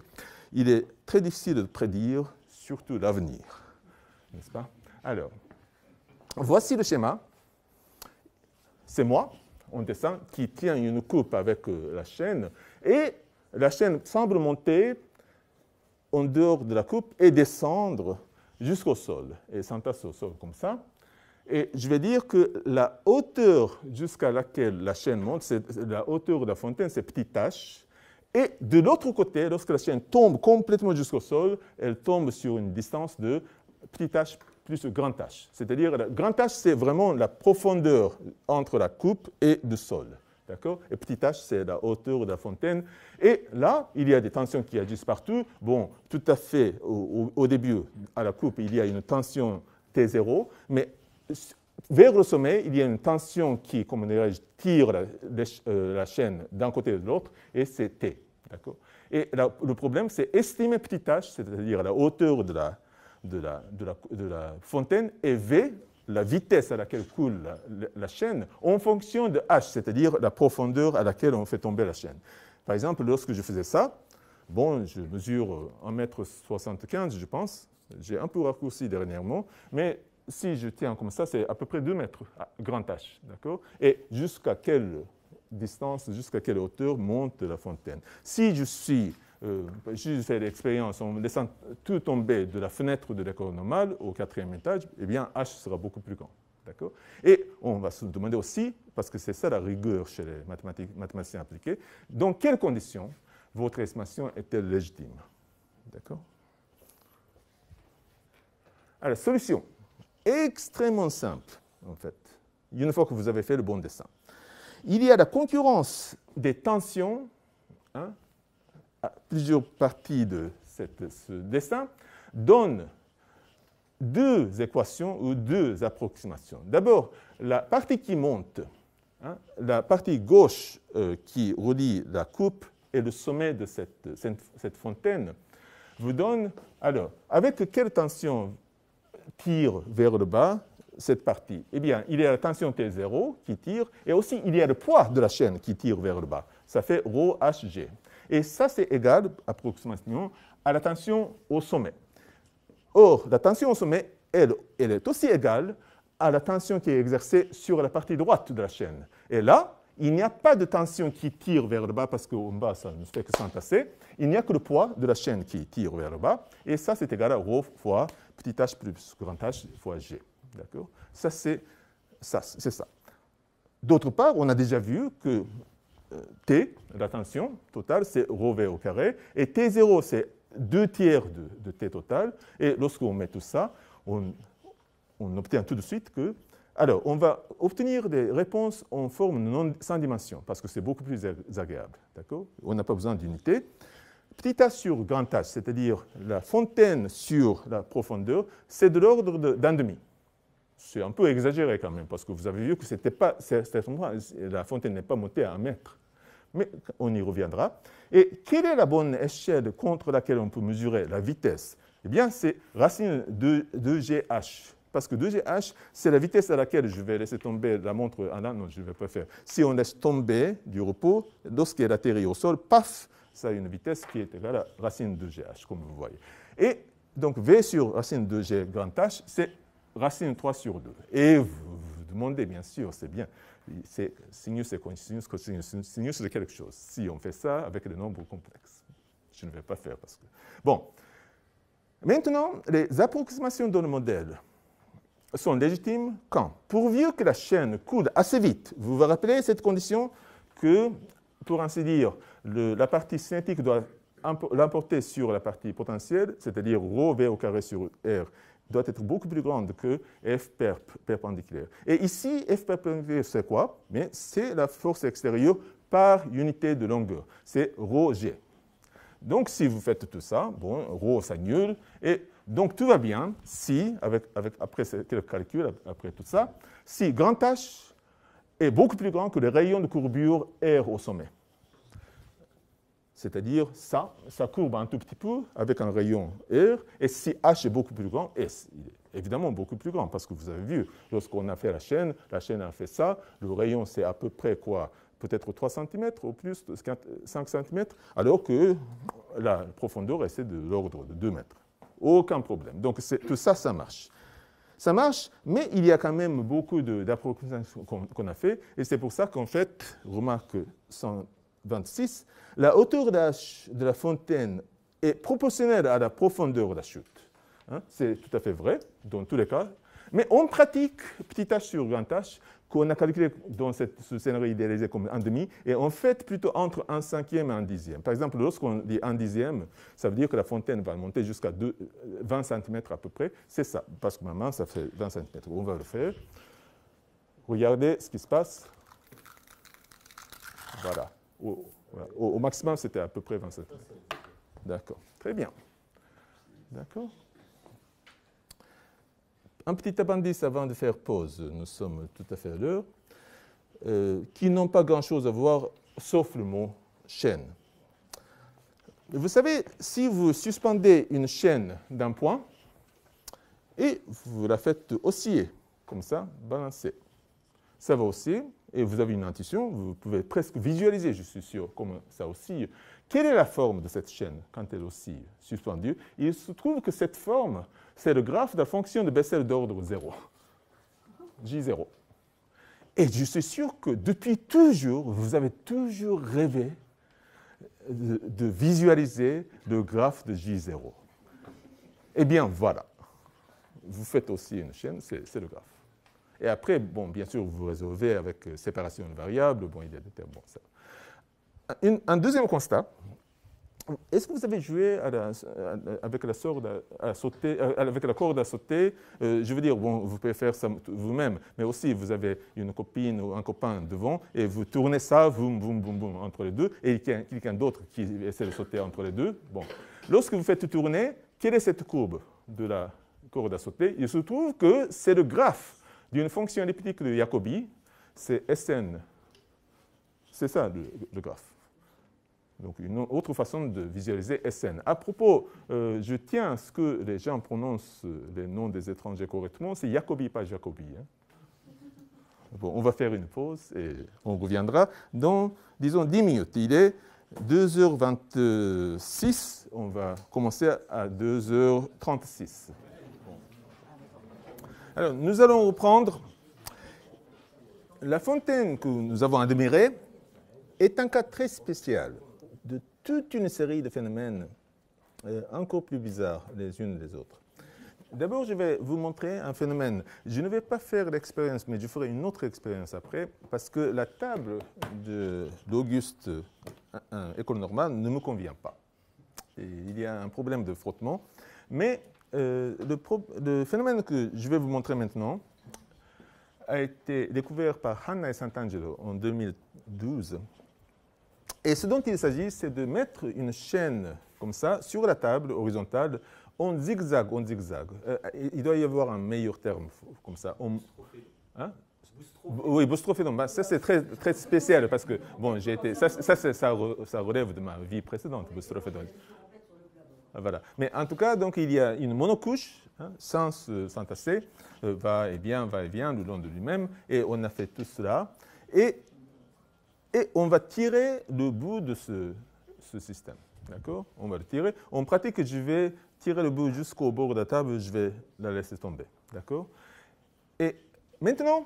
il est très difficile de prédire, surtout l'avenir. N'est-ce pas? Alors, voici le schéma. C'est moi, en dessin, qui tient une coupe avec la chaîne, et la chaîne semble monter en dehors de la coupe et descendre jusqu'au sol, et s'entasse au sol comme ça. Et je vais dire que la hauteur jusqu'à laquelle la chaîne monte, c'est la hauteur de la fontaine, c'est petit h. Et de l'autre côté, lorsque la chaîne tombe complètement jusqu'au sol, elle tombe sur une distance de petit h plus grand h. C'est-à-dire, grand h, c'est vraiment la profondeur entre la coupe et le sol. D'accord? Et petit h, c'est la hauteur de la fontaine. Et là, il y a des tensions qui agissent partout. Bon, tout à fait, au début, à la coupe, il y a une tension T0, mais vers le sommet, il y a une tension qui, comme on dirait, tire la chaîne d'un côté et de l'autre, et c'est T. D'accord? Et le problème, c'est estimer petit h, c'est-à-dire la hauteur de la fontaine, et V, la vitesse à laquelle coule la chaîne, en fonction de h, c'est-à-dire la profondeur à laquelle on fait tomber la chaîne. Par exemple, lorsque je faisais ça, bon, je mesure 1,75 m, je pense. J'ai un peu raccourci dernièrement, mais si je tiens comme ça, c'est à peu près 2 mètres, grand H, d'accord? Et jusqu'à quelle distance, jusqu'à quelle hauteur monte la fontaine? Si je fais l'expérience en laissant tout tomber de la fenêtre de l'école normale au 4e étage, eh bien, H sera beaucoup plus grand, d'accord? Et on va se demander aussi, parce que c'est ça la rigueur chez les mathématiciens appliqués, dans quelles conditions votre estimation est-elle légitime, d'accord? Alors, solution. Extrêmement simple, en fait, une fois que vous avez fait le bon dessin. Il y a la concurrence des tensions, hein, à plusieurs parties de ce dessin, donne deux équations ou deux approximations. D'abord, la partie qui monte, hein, la partie gauche qui relie la coupe et le sommet de cette fontaine, vous donne, alors, avec quelle tension tire vers le bas cette partie? Eh bien, il y a la tension T0 qui tire, et aussi il y a le poids de la chaîne qui tire vers le bas. Ça fait ρHg. Et ça, c'est égal, approximativement, à la tension au sommet. Or, la tension au sommet, elle est aussi égale à la tension qui est exercée sur la partie droite de la chaîne. Et là, il n'y a pas de tension qui tire vers le bas, parce qu'en bas, ça ne fait que s'entasser. Il n'y a que le poids de la chaîne qui tire vers le bas. Et ça, c'est égal à ρ fois petit h plus grand h fois g. D'accord? Ça, c'est ça. D'autre part, on a déjà vu que T, la tension totale, c'est ρv au carré. Et T0, c'est 2 tiers de T total. Et lorsqu'on met tout ça, on obtient tout de suite que... Alors, on va obtenir des réponses en forme sans dimension, parce que c'est beaucoup plus agréable. D'accord? On n'a pas besoin d'unité. Petit h sur grand h, c'est-à-dire la fontaine sur la profondeur, c'est de l'ordre d'un demi. C'est un peu exagéré quand même, parce que vous avez vu que la fontaine n'est pas montée à 1 mètre. Mais on y reviendra. Et quelle est la bonne échelle contre laquelle on peut mesurer la vitesse? Eh bien, c'est racine de 2gh. Parce que 2gh, c'est la vitesse à laquelle je vais laisser tomber la montre. Ah non, je ne vais pas faire. Si on laisse tomber du repos, lorsqu'elle atterrit au sol, paf, ça a une vitesse qui est égale à racine de gh, comme vous voyez. Et donc, v sur racine de g grand h, c'est racine 3 sur 2. Et vous vous demandez, bien sûr, c'est bien, c'est sinus et cosinus, cosinus, sinus de quelque chose. Si on fait ça avec des nombres complexes, je ne vais pas faire parce que... Bon. Maintenant, les approximations dans le modèle sont légitimes quand? Pourvu que la chaîne coule assez vite. Vous vous rappelez cette condition que, pour ainsi dire, la partie cinétique doit l'emporter sur la partie potentielle, c'est-à-dire ρv au carré sur r, doit être beaucoup plus grande que F perpendiculaire. Et ici, F perpendiculaire, c'est quoi? C'est la force extérieure par unité de longueur. C'est ρg. Donc, si vous faites tout ça, bon, ρ s'annule, et donc tout va bien si, après quelques calculs, après tout ça, si grand H est beaucoup plus grand que le rayon de courbure R au sommet. C'est-à-dire, ça courbe un tout petit peu avec un rayon R, et si H est beaucoup plus grand, S, évidemment beaucoup plus grand, parce que vous avez vu, lorsqu'on a fait la chaîne a fait ça, le rayon c'est à peu près quoi? Peut-être 3 cm ou plus, 5 cm, alors que la profondeur c'est de l'ordre de 2 mètres. Aucun problème. Donc tout ça, ça marche. Ça marche, mais il y a quand même beaucoup d'approximations qu'on a fait, et c'est pour ça qu'en fait, remarque 126, la hauteur de la fontaine est proportionnelle à la profondeur de la chute. Hein, c'est tout à fait vrai dans tous les cas, mais on pratique petit h sur grand h qu'on a calculé dans ce scénario idéalisé comme 1,5, et en fait plutôt entre 1/5 et 1/10. Par exemple, lorsqu'on dit 1/10, ça veut dire que la fontaine va monter jusqu'à 20 cm à peu près. C'est ça, parce que ma main, ça fait 20 cm. On va le faire. Regardez ce qui se passe. Voilà. Au maximum, c'était à peu près 20 cm. D'accord. Très bien. D'accord. Un petit appendice avant de faire pause, nous sommes tout à fait à l'heure, qui n'ont pas grand-chose à voir, sauf le mot chaîne. Vous savez, si vous suspendez une chaîne d'un point et vous la faites osciller, comme ça, balancer, ça va osciller et vous avez une intuition, vous pouvez presque visualiser, je suis sûr, comment ça oscille. Quelle est la forme de cette chaîne quand elle oscille, suspendue? Il se trouve que cette forme, c'est le graphe de la fonction de Bessel d'ordre 0, J0. Et je suis sûr que depuis toujours, vous avez toujours rêvé de visualiser le graphe de J0. Eh bien, voilà. Vous faites aussi une chaîne, c'est le graphe. Et après, bon, bien sûr, vous résolvez avec séparation de variables. Bon, il y a des termes. Bon, ça. Un deuxième constat. Est-ce que vous avez joué avec la corde à sauter? Je veux dire, bon, vous pouvez faire ça vous-même, mais aussi vous avez une copine ou un copain devant et vous tournez ça, boum, boum, boum, boum, entre les deux, et il y a quelqu'un d'autre qui essaie de sauter entre les deux. Bon. Lorsque vous faites tourner, quelle est cette courbe de la corde à sauter? Il se trouve que c'est le graphe d'une fonction elliptique de Jacobi, c'est Sn. C'est ça le graphe. Donc, une autre façon de visualiser Sn. À propos, je tiens à ce que les gens prononcent les noms des étrangers correctement. C'est Jacobi, pas Jacobi. Hein. Bon, on va faire une pause et on reviendra dans, disons, 10 minutes. Il est 2h26. On va commencer à 2h36. Alors, nous allons reprendre. La fontaine que nous avons admirée est un cas très spécial de toute une série de phénomènes encore plus bizarres les unes des autres. D'abord, je vais vous montrer un phénomène. Je ne vais pas faire l'expérience, mais je ferai une autre expérience après, parce que la table de l'Auguste École normale ne me convient pas. Et il y a un problème de frottement. Mais le phénomène que je vais vous montrer maintenant a été découvert par Hanna et Santangelo en 2012. Et ce dont il s'agit, c'est de mettre une chaîne comme ça sur la table horizontale en zigzag. Il doit y avoir un meilleur terme comme ça. Hein? Oui, boustrophédon. Ça, c'est très, très spécial parce que, bon, j'ai été. Ça relève de ma vie précédente, boustrophédon. Voilà. Mais en tout cas, donc, il y a une monocouche, hein, sans s'entasser, va et vient le long de lui-même, et on a fait tout cela. Et on va tirer le bout de ce système. D'accord? On va le tirer. En pratique, je vais tirer le bout jusqu'au bord de la table, je vais la laisser tomber. D'accord? Et maintenant,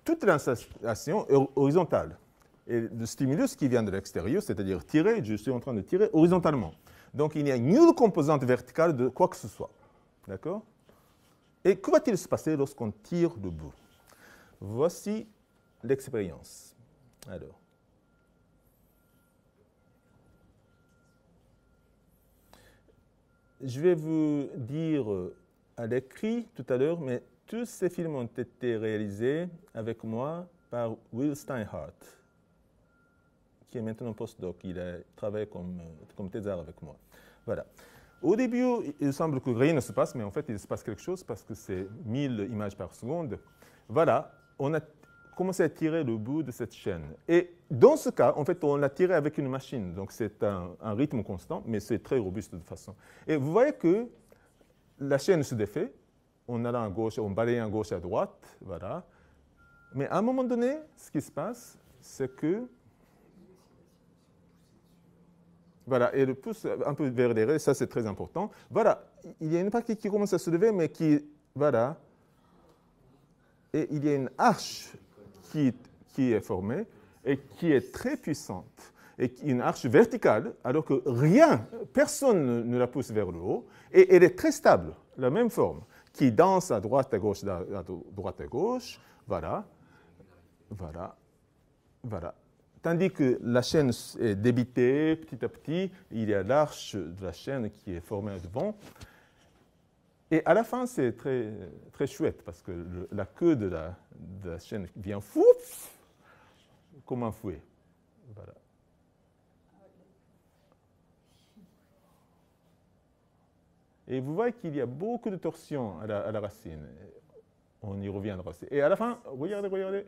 toute l'installation est horizontale. Et le stimulus qui vient de l'extérieur, c'est-à-dire tirer, je suis en train de tirer horizontalement. Donc, il n'y a nulle composante verticale de quoi que ce soit. D'accord? Et que va-t-il se passer lorsqu'on tire le bout? Voici l'expérience. Alors, je vais vous dire à l'écrit tout à l'heure, mais tous ces films ont été réalisés avec moi par Will Steinhardt, qui est maintenant postdoc. Il a travaillé comme thésard avec moi. Voilà. Au début, il semble que rien ne se passe, mais en fait, il se passe quelque chose parce que c'est 1000 images par seconde. Voilà, on a commencé à tirer le bout de cette chaîne. Et dans ce cas, en fait, on l'a tiré avec une machine. Donc, c'est un rythme constant, mais c'est très robuste de toute façon. Et vous voyez que la chaîne se défait en allant à gauche, en balayant à gauche et à droite, voilà. Mais à un moment donné, ce qui se passe, c'est que, voilà, et le pouce un peu vers derrière, ça c'est très important. Voilà, il y a une partie qui commence à se lever, mais qui, voilà, et il y a une arche qui est formée et qui est très puissante, et une arche verticale, alors que rien, personne ne la pousse vers le haut, et elle est très stable, la même forme, qui danse à droite, à gauche, à droite, à gauche, voilà, voilà, voilà. Tandis que la chaîne est débitée petit à petit, il y a l'arche de la chaîne qui est formée devant. Et à la fin, c'est très, très chouette parce que la queue de la chaîne vient fouf, comme un fouet. Voilà. Et vous voyez qu'il y a beaucoup de torsions à la racine. On y reviendra aussi. Et à la fin, regardez, regardez.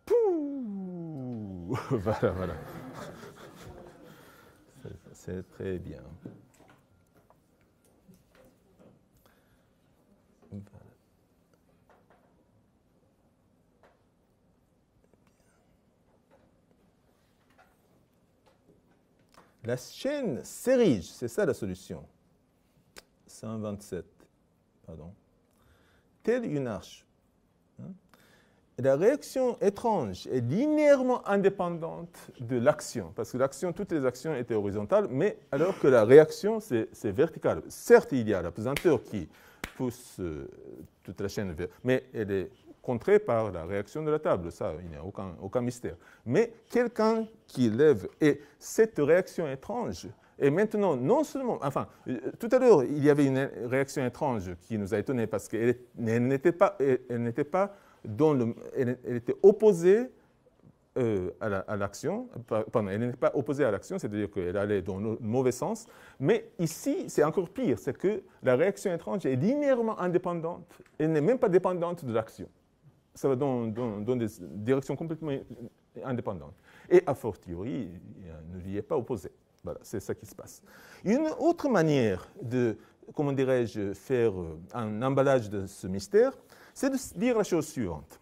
Pouh! Voilà, voilà. C'est très bien. Voilà. La chaîne s'érige, c'est ça la solution. 127, pardon. Telle une arche. La réaction étrange est linéairement indépendante de l'action, parce que l'action, toutes les actions étaient horizontales, mais alors que la réaction, c'est vertical. Certes, il y a la pesanteur qui pousse toute la chaîne vers, mais elle est contrée par la réaction de la table, ça, il n'y a aucun mystère. Mais quelqu'un qui lève, et cette réaction étrange est maintenant non seulement, enfin, tout à l'heure, il y avait une réaction étrange qui nous a étonnés parce qu'elle n'était pas elle était opposée à l'action, pardon, elle n'était pas opposée à l'action, c'est-à-dire qu'elle allait dans le mauvais sens, mais ici, c'est encore pire, c'est que la réaction étrange est linéairement indépendante, elle n'est même pas dépendante de l'action. Ça va dans des directions complètement indépendantes. Et a fortiori, ne lui est pas opposé. Voilà, c'est ça qui se passe. Une autre manière de, comment dirais-je, faire un emballage de ce mystère, c'est de dire la chose suivante.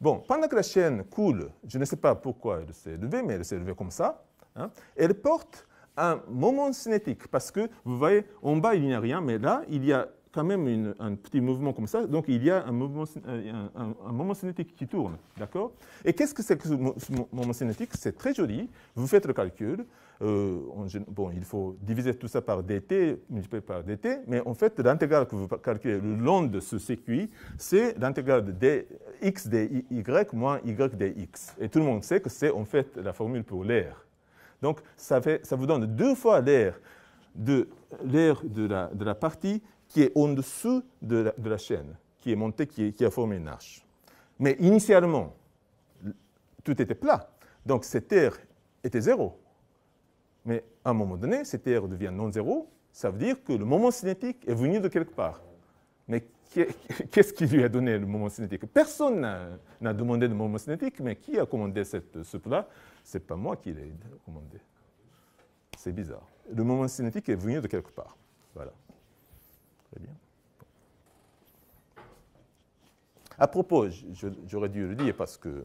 Bon, pendant que la chaîne coule, je ne sais pas pourquoi elle s'est levée, mais elle s'est levée comme ça, hein, elle porte un moment cinétique, parce que, vous voyez, en bas, il n'y a rien, mais là, il y a quand même un petit mouvement comme ça, donc il y a un moment cinétique qui tourne, d'accord? Et qu'est-ce que c'est que ce moment cinétique? C'est très joli, vous faites le calcul, bon, il faut diviser tout ça par dt, multiplier par dt, mais en fait, l'intégrale que vous calculez le long de ce circuit, c'est l'intégrale de x dy moins y dx. Et tout le monde sait que c'est en fait la formule pour l'air. Donc, ça vous donne deux fois l'air de la partie qui est en dessous de la chaîne, qui est montée, qui a formé une arche. Mais initialement, tout était plat. Donc, cet air était zéro. Mais à un moment donné, cet air devient non zéro. Ça veut dire que le moment cinétique est venu de quelque part. Mais qu'est-ce qui lui a donné le moment cinétique? Personne n'a demandé le moment cinétique, mais qui a commandé ce plat? Ce n'est pas moi qui l'ai commandé. C'est bizarre. Le moment cinétique est venu de quelque part. Voilà. Très bien. À propos, j'aurais dû le dire parce que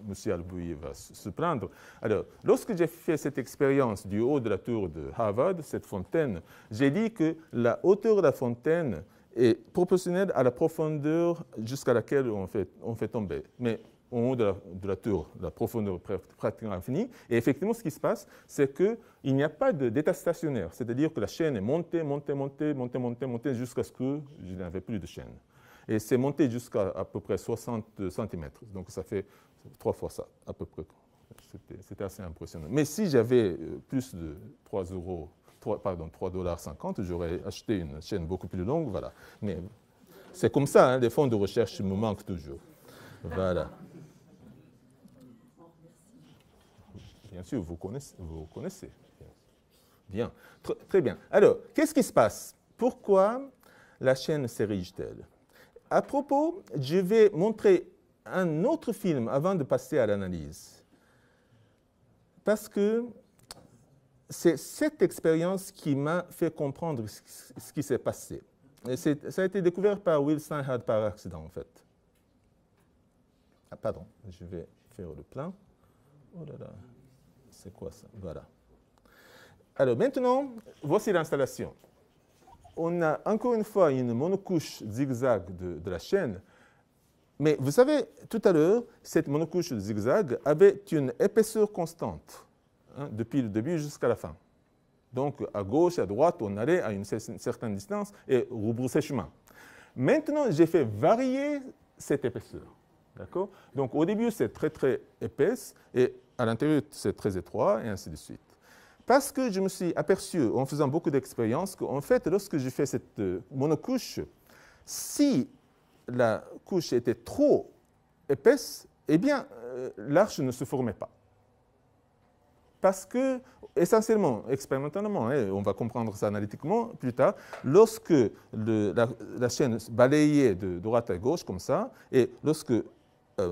M. Albouy va se plaindre. Alors, lorsque j'ai fait cette expérience du haut de la tour de Harvard, cette fontaine, j'ai dit que la hauteur de la fontaine est proportionnelle à la profondeur jusqu'à laquelle on fait tomber. Mais en haut de la tour, la profondeur est pratiquement infinie. Et effectivement, ce qui se passe, c'est qu'il n'y a pas d'état stationnaire. C'est-à-dire que la chaîne est montée, montée, montée, montée, montée, montée, jusqu'à ce que je n'avais plus de chaîne. Et c'est monté jusqu'à à peu près 60 cm. Donc ça fait 3 fois ça, à peu près. C'était assez impressionnant. Mais si j'avais plus de 3,50 $, j'aurais acheté une chaîne beaucoup plus longue. Voilà. Mais c'est comme ça, hein, les fonds de recherche me manquent toujours. Voilà. Bien sûr, vous connaissez. Bien. Très bien. Alors, qu'est-ce qui se passe? Pourquoi la chaîne s'érige-t-elle? À propos, je vais montrer un autre film avant de passer à l'analyse. Parce que c'est cette expérience qui m'a fait comprendre ce qui s'est passé. Et ça a été découvert par Will Steinhardt par accident, en fait. Ah, pardon, je vais faire le plan. Oh là là, c'est quoi ça? Voilà. Alors maintenant, voici l'installation. On a encore une fois une monocouche zigzag de la chaîne. Mais vous savez, tout à l'heure, cette monocouche de zigzag avait une épaisseur constante, hein, depuis le début jusqu'à la fin. Donc, à gauche, à droite, on allait à une certaine distance et rebrousser chemin. Maintenant, j'ai fait varier cette épaisseur. D'accord? Donc, au début, c'est très, très épaisse et à l'intérieur, c'est très étroit et ainsi de suite. Parce que je me suis aperçu, en faisant beaucoup d'expériences, qu'en fait, lorsque je fais cette monocouche, si la couche était trop épaisse, eh bien, l'arche ne se formait pas. Parce que, essentiellement, expérimentalement, hein, on va comprendre ça analytiquement plus tard, lorsque la chaîne balayait de droite à gauche comme ça, et lorsque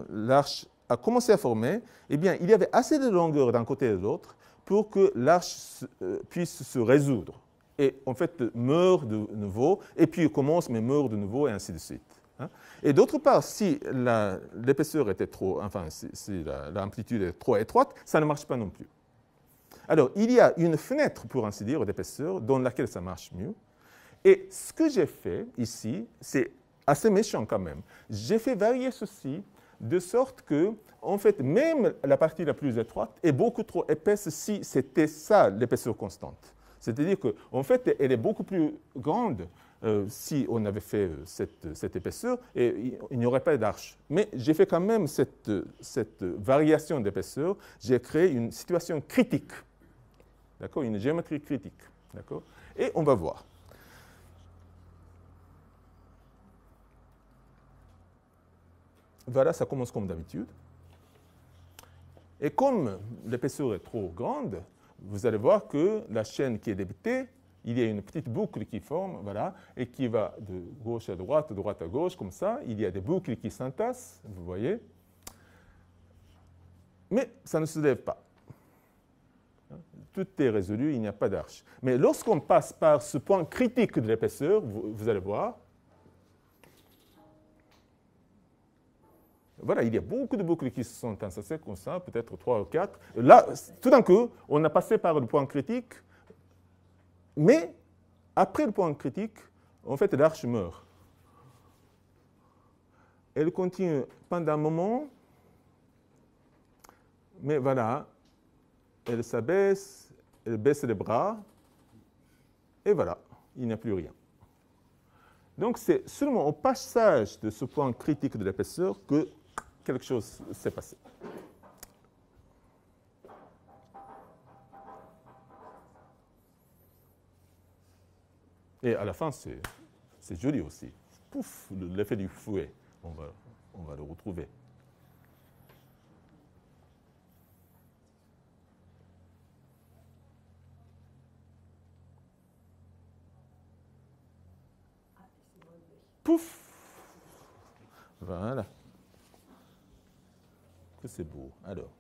l'arche a commencé à former, eh bien, il y avait assez de longueur d'un côté et de l'autre pour que l'arche puisse se résoudre. Et en fait, meurt de nouveau, et puis commence, mais meurt de nouveau, et ainsi de suite. Et d'autre part, si l'épaisseur était trop, enfin, si l'amplitude est trop étroite, ça ne marche pas non plus. Alors, il y a une fenêtre, pour ainsi dire, d'épaisseur, dans laquelle ça marche mieux. Et ce que j'ai fait ici, c'est assez méchant quand même. J'ai fait varier ceci de sorte que, en fait, même la partie la plus étroite est beaucoup trop épaisse si c'était ça l'épaisseur constante. C'est-à-dire qu'en fait, elle est beaucoup plus grande si on avait fait cette épaisseur et il n'y aurait pas d'arche. Mais j'ai fait quand même cette variation d'épaisseur. J'ai créé une situation critique. D'accord? Une géométrie critique. D'accord? Et on va voir. Voilà, ça commence comme d'habitude. Et comme l'épaisseur est trop grande, vous allez voir que la chaîne qui est débitée, il y a une petite boucle qui forme, voilà, et qui va de gauche à droite à gauche, comme ça. Il y a des boucles qui s'entassent, vous voyez. Mais ça ne se lève pas. Tout est résolu, il n'y a pas d'arche. Mais lorsqu'on passe par ce point critique de l'épaisseur, vous allez voir, voilà, il y a beaucoup de boucles qui se sont entassées comme ça, peut-être 3 ou 4. Là, tout d'un coup, on a passé par le point critique, mais après le point critique, en fait, l'arche meurt. Elle continue pendant un moment, mais voilà, elle s'abaisse, elle baisse les bras, et voilà, il n'y a plus rien. Donc, c'est seulement au passage de ce point critique de l'épaisseur que quelque chose s'est passé. Et à la fin, c'est joli aussi. Pouf, l'effet du fouet, on va le retrouver. Pouf! Voilà. Que c'est beau. Alors.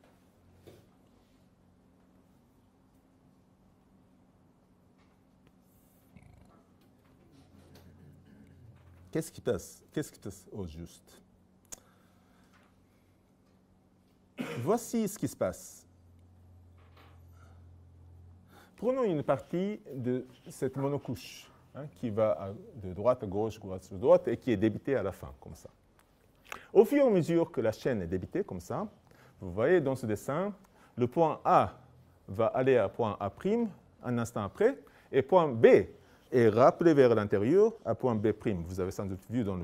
Qu'est-ce qui passe au juste? Voici ce qui se passe. Prenons une partie de cette monocouche qui va de droite à gauche à droite et qui est débitée à la fin, comme ça. Au fur et à mesure que la chaîne est débitée, comme ça, vous voyez dans ce dessin, le point A va aller à point A' un instant après, et point B est rappelé vers l'intérieur à point B'. Vous avez sans doute vu dans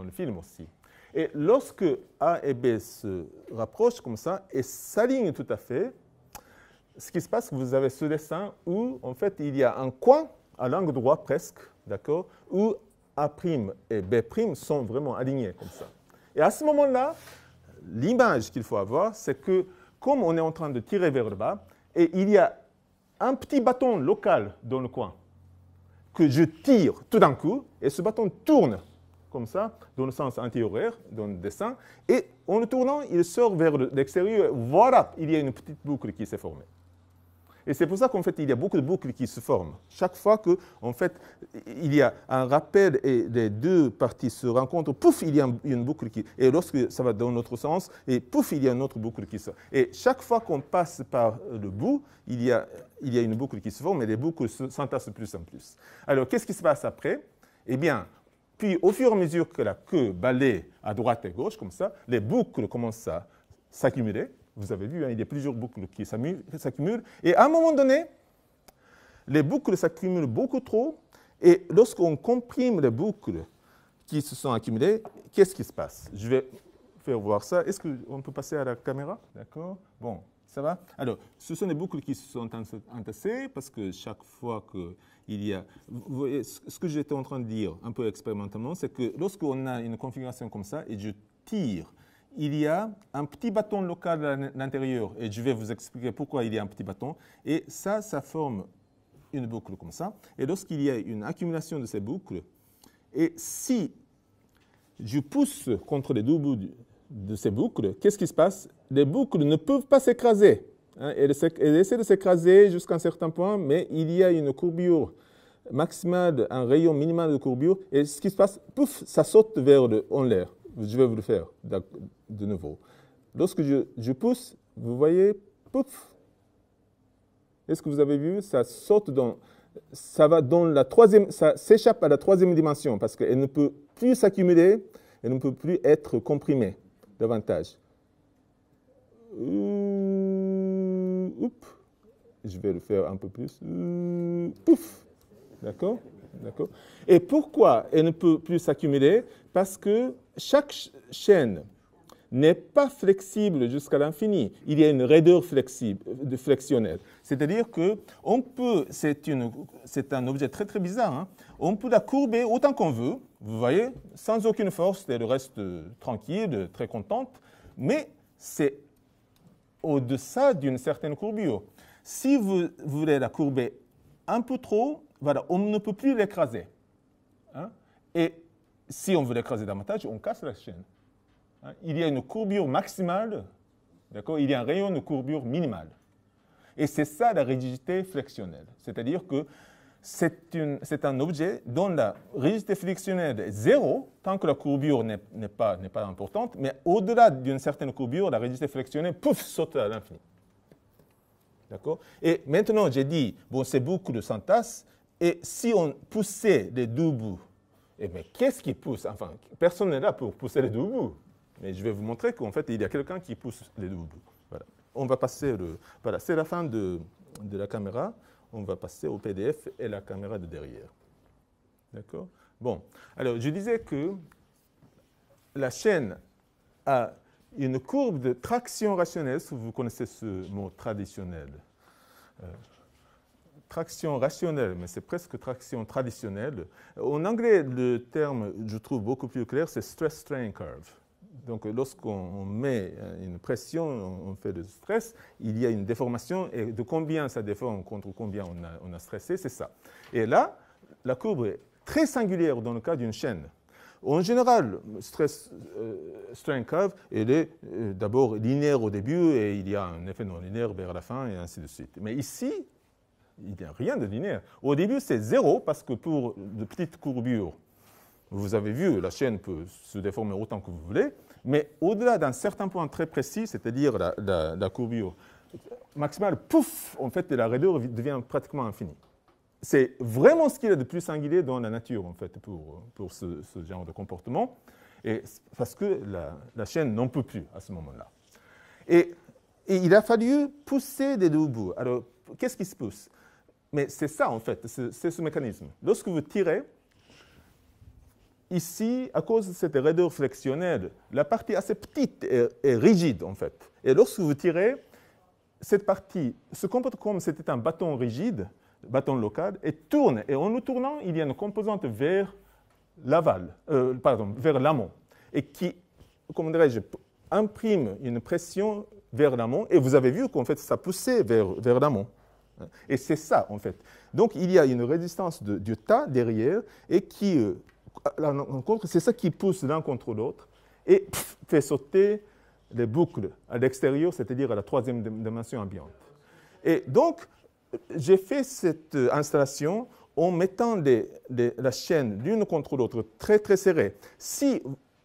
le film aussi. Et lorsque A et B se rapprochent comme ça et s'alignent tout à fait, ce qui se passe, vous avez ce dessin où, en fait, il y a un coin à l'angle droit presque, d'accord, où A' et B' sont vraiment alignés comme ça. Et à ce moment-là, l'image qu'il faut avoir, c'est que comme on est en train de tirer vers le bas, et il y a un petit bâton local dans le coin que je tire tout d'un coup, et ce bâton tourne comme ça, dans le sens anti-horaire, dans le dessin, et en le tournant, il sort vers l'extérieur. Voilà, il y a une petite boucle qui s'est formée. Et c'est pour ça qu'en fait, il y a beaucoup de boucles qui se forment. Chaque fois que, en fait, il y a un rappel et les deux parties se rencontrent, pouf, il y a une boucle qui... Et lorsque ça va dans l'autre sens, et pouf, il y a une autre boucle qui sort. Et chaque fois qu'on passe par le bout, il y a une boucle qui se forme et les boucles s'entassent de plus en plus. Alors, qu'est-ce qui se passe après? Eh bien, puis au fur et à mesure que la queue balaye à droite et à gauche, comme ça, les boucles commencent à s'accumuler. Vous avez vu, hein, il y a plusieurs boucles qui s'accumulent. Et à un moment donné, les boucles s'accumulent beaucoup trop. Et lorsqu'on comprime les boucles qui se sont accumulées, qu'est-ce qui se passe? Je vais faire voir ça. Est-ce qu'on peut passer à la caméra? D'accord? Bon, ça va? Alors, ce sont des boucles qui se sont entassées parce que chaque fois qu'il y a... Vous voyez, ce que j'étais en train de dire un peu expérimentalement, c'est que lorsqu'on a une configuration comme ça et je tire, il y a un petit bâton local à l'intérieur, et je vais vous expliquer pourquoi il y a un petit bâton. Et ça forme une boucle comme ça. Et lorsqu'il y a une accumulation de ces boucles, et si je pousse contre les deux bouts de ces boucles, qu'est-ce qui se passe? Les boucles ne peuvent pas s'écraser. Hein, elles essaient de s'écraser jusqu'à un certain point, mais il y a une courbure maximale, un rayon minimal de courbure, et ce qui se passe, pouf, ça saute en l'air. Je vais vous le faire de nouveau. Lorsque je pousse, vous voyez, pouf. Est-ce que vous avez vu? Ça saute ça va dans la troisième, ça s'échappe à la troisième dimension parce qu'elle ne peut plus s'accumuler, elle ne peut plus être comprimée davantage. Je vais le faire un peu plus. Pouf. D'accord? D'accord. Et pourquoi elle ne peut plus s'accumuler? Parce que chaque chaîne n'est pas flexible jusqu'à l'infini. Il y a une raideur flexionnelle. C'est-à-dire que c'est un objet très très bizarre. Hein? On peut la courber autant qu'on veut, vous voyez, sans aucune force, elle reste tranquille, très contente, mais c'est au-deçà d'une certaine courbure. Si vous voulez la courber un peu trop, voilà, on ne peut plus l'écraser. Hein? Et si on veut l'écraser davantage, on casse la chaîne. Hein? Il y a une courbure maximale, d'accord? Il y a un rayon de courbure minimale. Et c'est ça la rigidité flexionnelle. C'est-à-dire que c'est un objet dont la rigidité flexionnelle est zéro, tant que la courbure n'est pas importante, mais au-delà d'une certaine courbure, la rigidité flexionnelle, pouf, saute à l'infini. D'accord? Et maintenant, j'ai dit, bon, ces boucles s'entassent, et si on poussait les deux bouts, eh bien, qu'est-ce qui pousse? Enfin, personne n'est là pour pousser les deux bouts. Mais je vais vous montrer qu'en fait, il y a quelqu'un qui pousse les deux bouts. Voilà. On va passer Voilà, c'est la fin de la caméra. On va passer au PDF et la caméra de derrière. D'accord? Bon, alors, je disais que la chaîne a une courbe de traction rationnelle, si vous connaissez ce mot traditionnel. Traction rationnelle, mais c'est presque traction traditionnelle. En anglais, le terme, je trouve beaucoup plus clair, c'est stress-strain curve. Donc, lorsqu'on met une pression, on fait du stress, il y a une déformation, et de combien ça déforme contre combien on a stressé, c'est ça. Et là, la courbe est très singulière dans le cas d'une chaîne. En général, stress-strain curve, elle est d'abord linéaire au début, et il y a un effet non linéaire vers la fin, et ainsi de suite. Mais ici, il n'y a rien de linéaire. Au début, c'est zéro, parce que pour de petites courbures, vous avez vu, la chaîne peut se déformer autant que vous voulez, mais au-delà d'un certain point très précis, c'est-à-dire la courbure maximale, pouf, en fait, la raideur devient pratiquement infinie. C'est vraiment ce qu'il y a de plus singulier dans la nature, en fait, pour ce genre de comportement, et parce que la chaîne n'en peut plus à ce moment-là. Et il a fallu pousser des deux bouts. Alors, qu'est-ce qui se pousse? Mais c'est ça, en fait, c'est ce mécanisme. Lorsque vous tirez, ici, à cause de cette raideur flexionnelle, la partie assez petite est rigide, en fait. Et lorsque vous tirez, cette partie se comporte comme si c'était un bâton rigide, bâton local, et tourne. Et en le tournant, il y a une composante vers vers l'amont, et qui, comment dirais-je, imprime une pression vers l'amont. Et vous avez vu qu'en fait, ça poussait vers l'amont. Et c'est ça, en fait. Donc, il y a une résistance du tas derrière, et qui, c'est ça qui pousse l'un contre l'autre, et fait sauter les boucles à l'extérieur, c'est-à-dire à la troisième dimension ambiante. Et donc, j'ai fait cette installation en mettant la chaîne l'une contre l'autre très très serrée. Si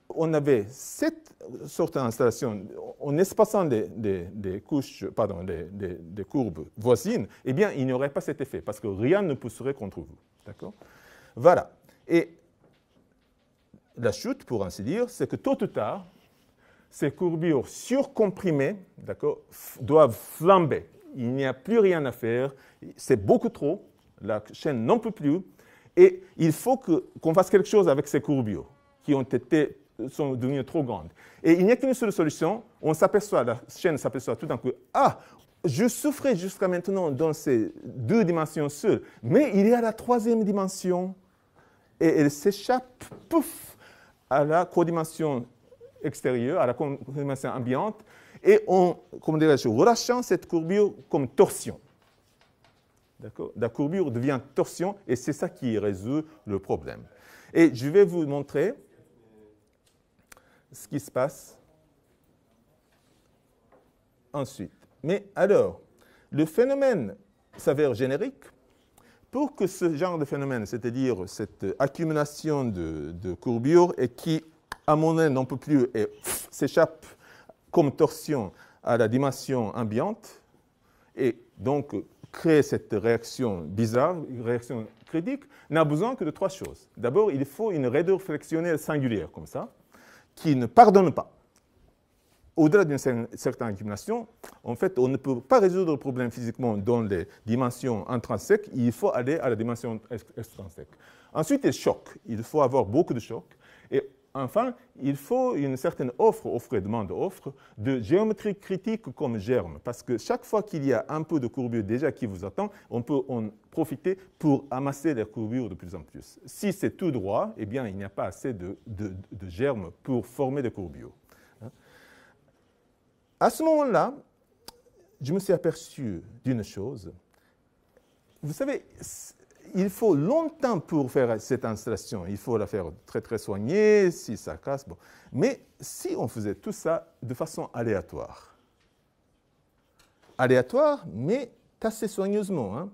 on avait cette sorte d'installation en espaçant des couches, pardon, des courbes voisines, eh bien, il n'y aurait pas cet effet parce que rien ne pousserait contre vous. D'accord? Voilà. Et la chute, pour ainsi dire, c'est que tôt ou tard, ces courbures surcomprimées, d'accord, doivent flamber. Il n'y a plus rien à faire. C'est beaucoup trop. La chaîne n'en peut plus. Et il faut qu'on fasse quelque chose avec ces courbures qui sont devenues trop grandes. Et il n'y a qu'une seule solution. On s'aperçoit, la chaîne s'aperçoit tout d'un coup, ah, je souffrais jusqu'à maintenant dans ces deux dimensions seules, mais il y a la troisième dimension. Et elle s'échappe, pouf, à la codimension extérieure, à la codimension ambiante, et on, comment dirais-je, relâchant cette courbure comme torsion. D'accord? La courbure devient torsion, et c'est ça qui résout le problème. Et je vais vous montrer ce qui se passe ensuite. Mais alors, le phénomène s'avère générique. Pour que ce genre de phénomène, c'est-à-dire cette accumulation de courbures et qui, à mon avis, n'en peut plus et s'échappe comme torsion à la dimension ambiante et donc crée cette réaction bizarre, une réaction critique, n'a besoin que de trois choses. D'abord, il faut une raideur flexionnelle singulière comme ça, qui ne pardonne pas. Au-delà d'une certaine accumulation, en fait, on ne peut pas résoudre le problème physiquement dans les dimensions intrinsèques, il faut aller à la dimension extrinsèque. Ensuite, il y a le choc. Il faut avoir beaucoup de chocs. Et enfin, il faut une certaine offre et demande-offre, de géométrie critique comme germe. Parce que chaque fois qu'il y a un peu de courbure déjà qui vous attend, on peut en profiter pour amasser les courbures de plus en plus. Si c'est tout droit, eh bien, il n'y a pas assez de germes pour former des courbures. À ce moment-là, je me suis aperçu d'une chose. Vous savez, il faut longtemps pour faire cette installation. Il faut la faire très, très soignée, si ça casse. Bon. Mais si on faisait tout ça de façon aléatoire, mais assez soigneusement. Hein.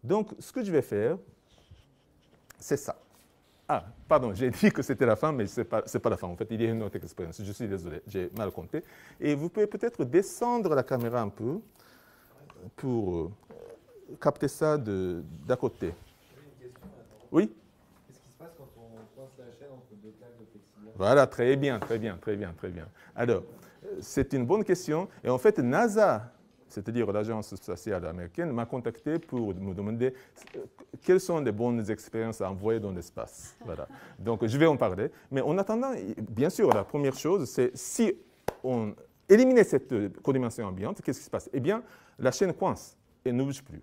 Donc, ce que je vais faire, c'est ça. Ah, pardon, j'ai dit que c'était la fin, mais ce n'est pas la fin. En fait, il y a une autre expérience. Je suis désolé, j'ai mal compté. Et vous pouvez peut-être descendre la caméra un peu pour capter ça d'à côté. J'ai une question maintenant. Oui? Qu'est-ce qui se passe quand on coince la chaîne entre deux plaques de plexiglas? Voilà, très bien, très bien, très bien, très bien. Alors, c'est une bonne question. Et en fait, NASA, c'est-à-dire l'Agence spatiale américaine, m'a contacté pour me demander quelles sont les bonnes expériences à envoyer dans l'espace. Voilà. Donc, je vais en parler. Mais en attendant, bien sûr, la première chose, c'est si on éliminait cette codimension ambiante, qu'est-ce qui se passe? Eh bien, la chaîne coince et ne bouge plus.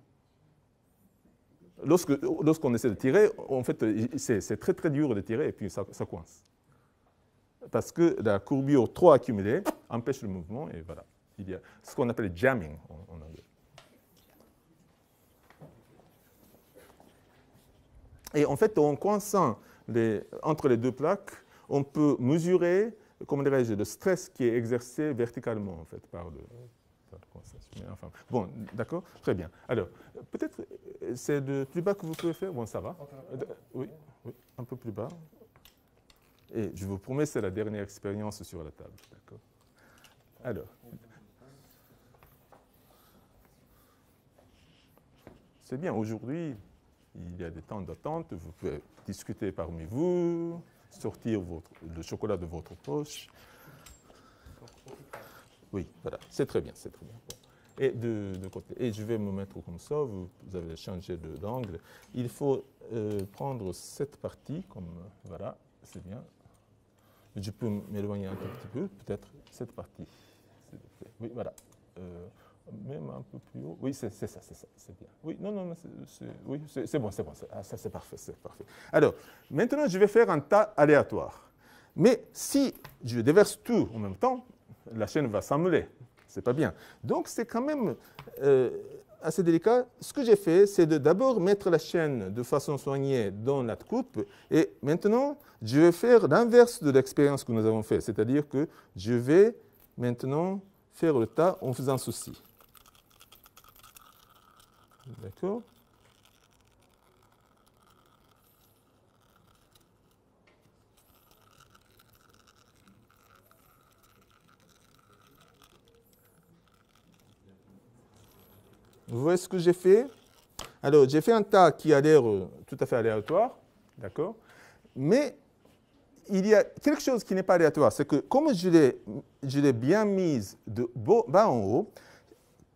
Lorsqu'on essaie de tirer, en fait, c'est très, très dur de tirer et puis ça coince. Parce que la courbure trop accumulée empêche le mouvement et voilà. Il y a ce qu'on appelle jamming en anglais. Et en fait, en coinçant entre les deux plaques, on peut mesurer, comment dirais-je, le stress qui est exercé verticalement en fait par la coincation. Enfin, bon, d'accord, très bien. Alors, peut-être c'est de plus bas que vous pouvez faire. Bon, ça va. Oui, un peu plus bas. Et je vous promets, c'est la dernière expérience sur la table, d'accord. Alors. C'est bien, aujourd'hui, il y a des temps d'attente, vous pouvez discuter parmi vous, sortir le chocolat de votre poche. Oui, voilà, c'est très bien, c'est très bien. Bon. Et de côté, et je vais me mettre comme ça, vous avez changé d'angle. Il faut prendre cette partie, comme voilà, c'est bien. Je peux m'éloigner un tout petit peu, peut-être cette partie. Oui, voilà. Même un peu plus haut. Oui, c'est ça, c'est bien. Oui, non, c'est bon, c'est bon. Ça, c'est parfait, c'est parfait. Alors, maintenant, je vais faire un tas aléatoire. Mais si je déverse tout en même temps, la chaîne va s'emmêler. C'est pas bien. Donc, c'est quand même assez délicat. Ce que j'ai fait, c'est de d'abord mettre la chaîne de façon soignée dans la coupe. Et maintenant, je vais faire l'inverse de l'expérience que nous avons faite. C'est-à-dire que je vais maintenant faire le tas en faisant ceci. D'accord? Vous voyez ce que j'ai fait? Alors, j'ai fait un tas qui a l'air tout à fait aléatoire, d'accord? Mais il y a quelque chose qui n'est pas aléatoire, c'est que comme je l'ai bien mise de bas en haut,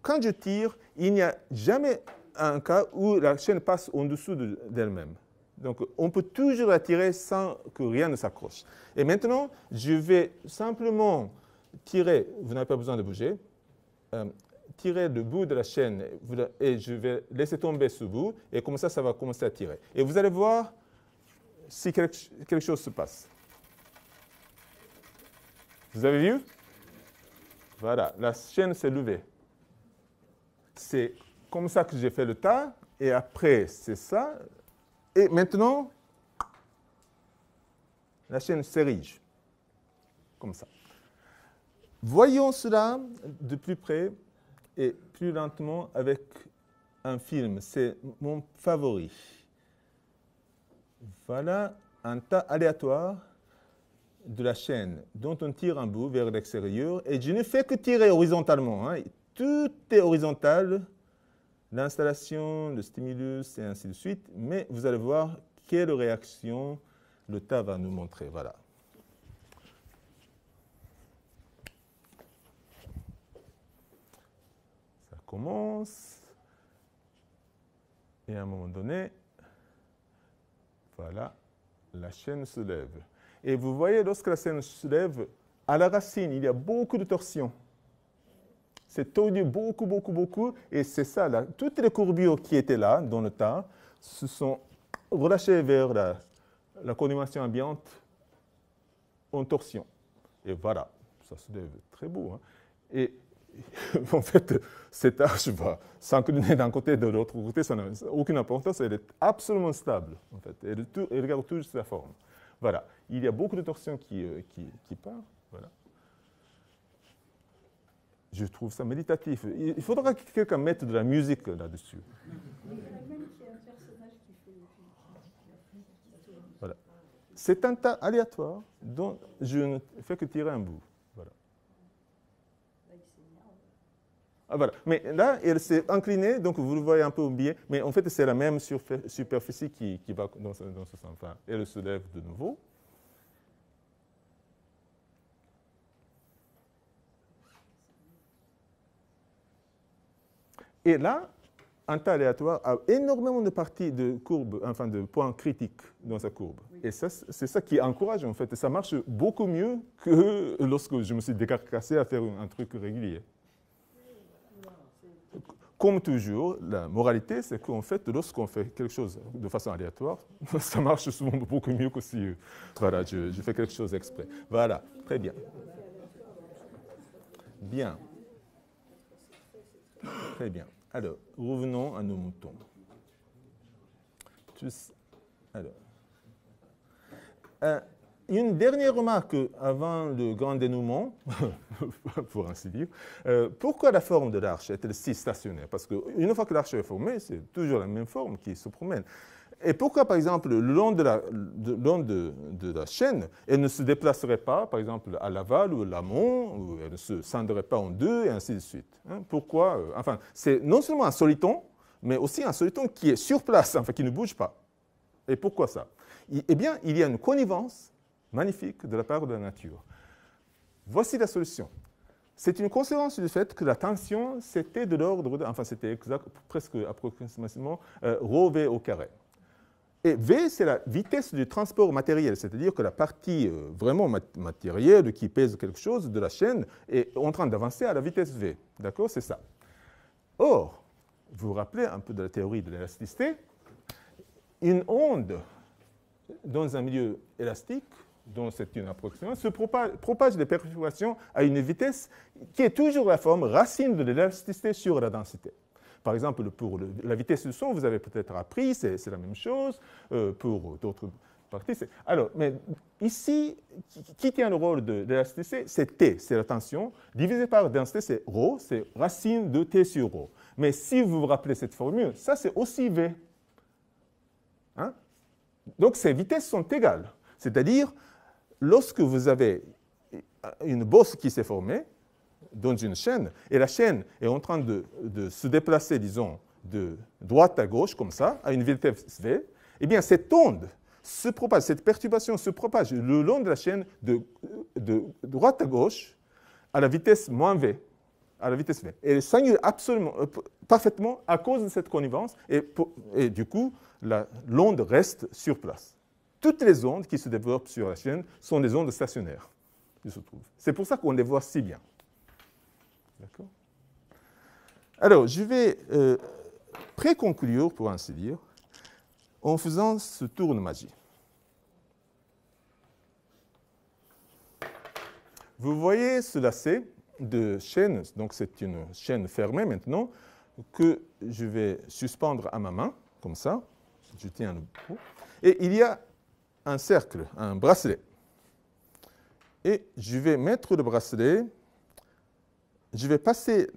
quand je tire, il n'y a jamais un cas où la chaîne passe en dessous d'elle-même. Donc, on peut toujours la tirer sans que rien ne s'accroche. Et maintenant, je vais simplement tirer, vous n'avez pas besoin de bouger, tirer le bout de la chaîne et je vais laisser tomber ce bout et comme ça va commencer à tirer. Et vous allez voir si quelque chose se passe. Vous avez vu? Voilà, la chaîne s'est levée. C'est comme ça que j'ai fait le tas et après c'est ça. Et maintenant, la chaîne s'érige. Comme ça. Voyons cela de plus près et plus lentement avec un film. C'est mon favori. Voilà un tas aléatoire de la chaîne dont on tire un bout vers l'extérieur. Et je ne fais que tirer horizontalement. Hein. Tout est horizontal. L'installation, le stimulus et ainsi de suite. Mais vous allez voir quelle réaction le tas va nous montrer. Voilà. Commence et à un moment donné, voilà, la chaîne se lève. Et vous voyez, lorsque la chaîne se lève, à la racine, il y a beaucoup de torsions. C'est tordu beaucoup. Et c'est ça, là, toutes les courbures qui étaient là, dans le tas, se sont relâchées vers la coordination ambiante en torsion. Et voilà, ça se lève très beau. Hein. Et en fait, cette arche va s'incliner d'un côté et de l'autre côté, ça n'a aucune importance, elle est absolument stable. En fait. Elle garde toujours sa forme. Voilà. Il y a beaucoup de torsions qui partent. Voilà. Je trouve ça méditatif. Il faudra que quelqu'un mette de la musique là-dessus. Voilà. C'est un tas aléatoire dont je ne fais que tirer un bout. Voilà. Ah, voilà. Mais là, elle s'est inclinée, donc vous le voyez un peu au biais, mais en fait, c'est la même superficie qui va dans ce sens. Enfin, elle se lève de nouveau. Et là, un tas aléatoire a énormément de parties de courbes, enfin de points critiques dans sa courbe. Et ça, c'est ça qui encourage, en fait. Ça marche beaucoup mieux que lorsque je me suis décarcassé à faire un truc régulier. Comme toujours, la moralité, c'est qu'en fait, lorsqu'on fait quelque chose de façon aléatoire, ça marche souvent beaucoup mieux que si voilà, je fais quelque chose exprès. Voilà, très bien. Bien. Très bien. Alors, revenons à nos moutons. Alors, une dernière remarque avant le grand dénouement, pour ainsi dire. Pourquoi la forme de l'arche est-elle si stationnaire? Parce qu'une fois que l'arche est formée, c'est toujours la même forme qui se promène. Et pourquoi, par exemple, le long de la chaîne, elle ne se déplacerait pas, par exemple, à l'aval ou à l'amont, ou elle ne se scinderait pas en deux, et ainsi de suite. Hein? Pourquoi enfin, c'est non seulement un soliton, mais aussi un soliton qui est sur place, enfin, qui ne bouge pas. Et pourquoi ça? Eh bien, il y a une connivence magnifique de la part de la nature. Voici la solution. C'est une conséquence du fait que la tension, c'était de l'ordre, enfin, c'était presque approximativement ρV au carré. Et V, c'est la vitesse du transport matériel, c'est-à-dire que la partie vraiment matérielle qui pèse quelque chose de la chaîne est en train d'avancer à la vitesse V. D'accord? C'est ça. Or, vous vous rappelez un peu de la théorie de l'élasticité, une onde dans un milieu élastique, dont c'est une approximation, se propage les perturbations à une vitesse qui est toujours la forme racine de l'élasticité sur la densité. Par exemple, pour la vitesse du son, vous avez peut-être appris, c'est la même chose. Pour d'autres partie C. Alors, mais ici, qui tient le rôle de l'élasticité? C'est T, c'est la tension. Divisé par densité, c'est ρ, c'est racine de T sur ρ. Mais si vous vous rappelez cette formule, ça c'est aussi V. Hein? Donc ces vitesses sont égales. C'est-à-dire, lorsque vous avez une bosse qui s'est formée dans une chaîne, et la chaîne est en train de se déplacer, disons, de droite à gauche, comme ça, à une vitesse V, eh bien cette onde se propage, cette perturbation se propage le long de la chaîne de droite à gauche à la vitesse moins V. À la vitesse V. Et elle s'annule absolument, parfaitement à cause de cette connivence, et du coup, l'onde reste sur place. Toutes les ondes qui se développent sur la chaîne sont des ondes stationnaires, il se trouve. C'est pour ça qu'on les voit si bien. D'accord? Alors, je vais pré-conclure, pour ainsi dire, en faisant ce tour de magie. Vous voyez ce lacet de chaîne, donc c'est une chaîne fermée maintenant, que je vais suspendre à ma main, comme ça. Je tiens le bout. Et il y a un cercle, un bracelet. Et je vais mettre le bracelet, je vais passer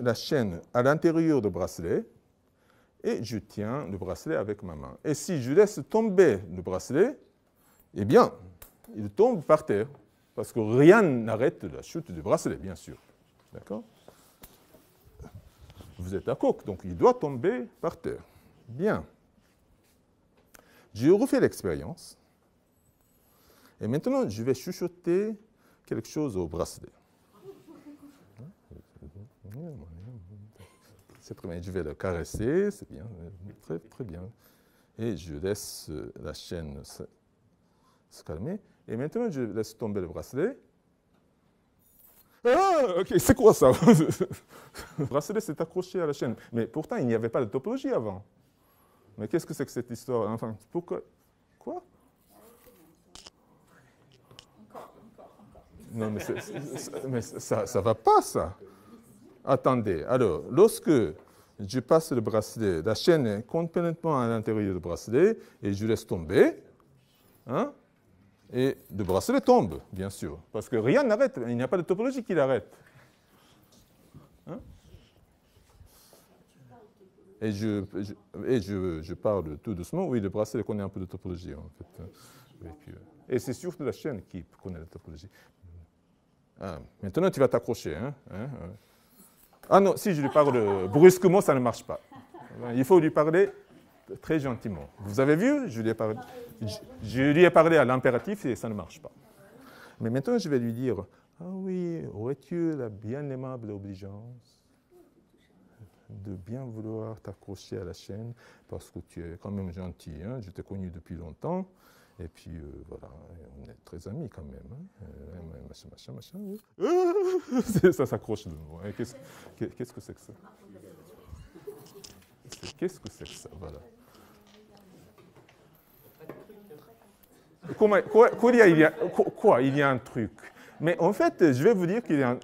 la chaîne à l'intérieur du bracelet, et je tiens le bracelet avec ma main. Et si je laisse tomber le bracelet, eh bien, il tombe par terre. Parce que rien n'arrête la chute du bracelet, bien sûr. D'accord? Vous êtes à coque, donc il doit tomber par terre. Bien. Je refais l'expérience. Et maintenant, je vais chuchoter quelque chose au bracelet. C'est très bien. Je vais le caresser, c'est bien, très, très bien. Et je laisse la chaîne se calmer. Et maintenant, je laisse tomber le bracelet. Ah, ok, c'est quoi ça? Le bracelet s'est accroché à la chaîne. Mais pourtant, il n'y avait pas de topologie avant. Mais qu'est-ce que c'est que cette histoire? Enfin, pourquoi? Quoi? Non, mais ça ne va pas, ça. Attendez. Alors, lorsque je passe le bracelet, la chaîne est complètement à l'intérieur du bracelet, et je laisse tomber, hein, et le bracelet tombe, bien sûr, parce que rien n'arrête, il n'y a pas de topologie qui l'arrête. Hein? Et je parle tout doucement. Oui, le bracelet connaît un peu de topologie, en fait. Et c'est surtout la chaîne qui connaît la topologie. Ah, maintenant, tu vas t'accrocher. Hein? Ah non, si je lui parle brusquement, ça ne marche pas. Il faut lui parler très gentiment. Vous avez vu, je lui ai parlé à l'impératif et ça ne marche pas. Mais maintenant, je vais lui dire, ah oui, aurais-tu la bien aimable obligeance de bien vouloir t'accrocher à la chaîne parce que tu es quand même gentil, hein? Je t'ai connu depuis longtemps. Et puis, voilà, on est très amis quand même. Hein? Machin. Ça s'accroche de nouveau. Qu'est-ce que c'est que ça? Qu'est-ce que c'est que ça? Voilà. Quoi? Il y a un truc. Mais en fait, je vais vous dire qu'il y a un...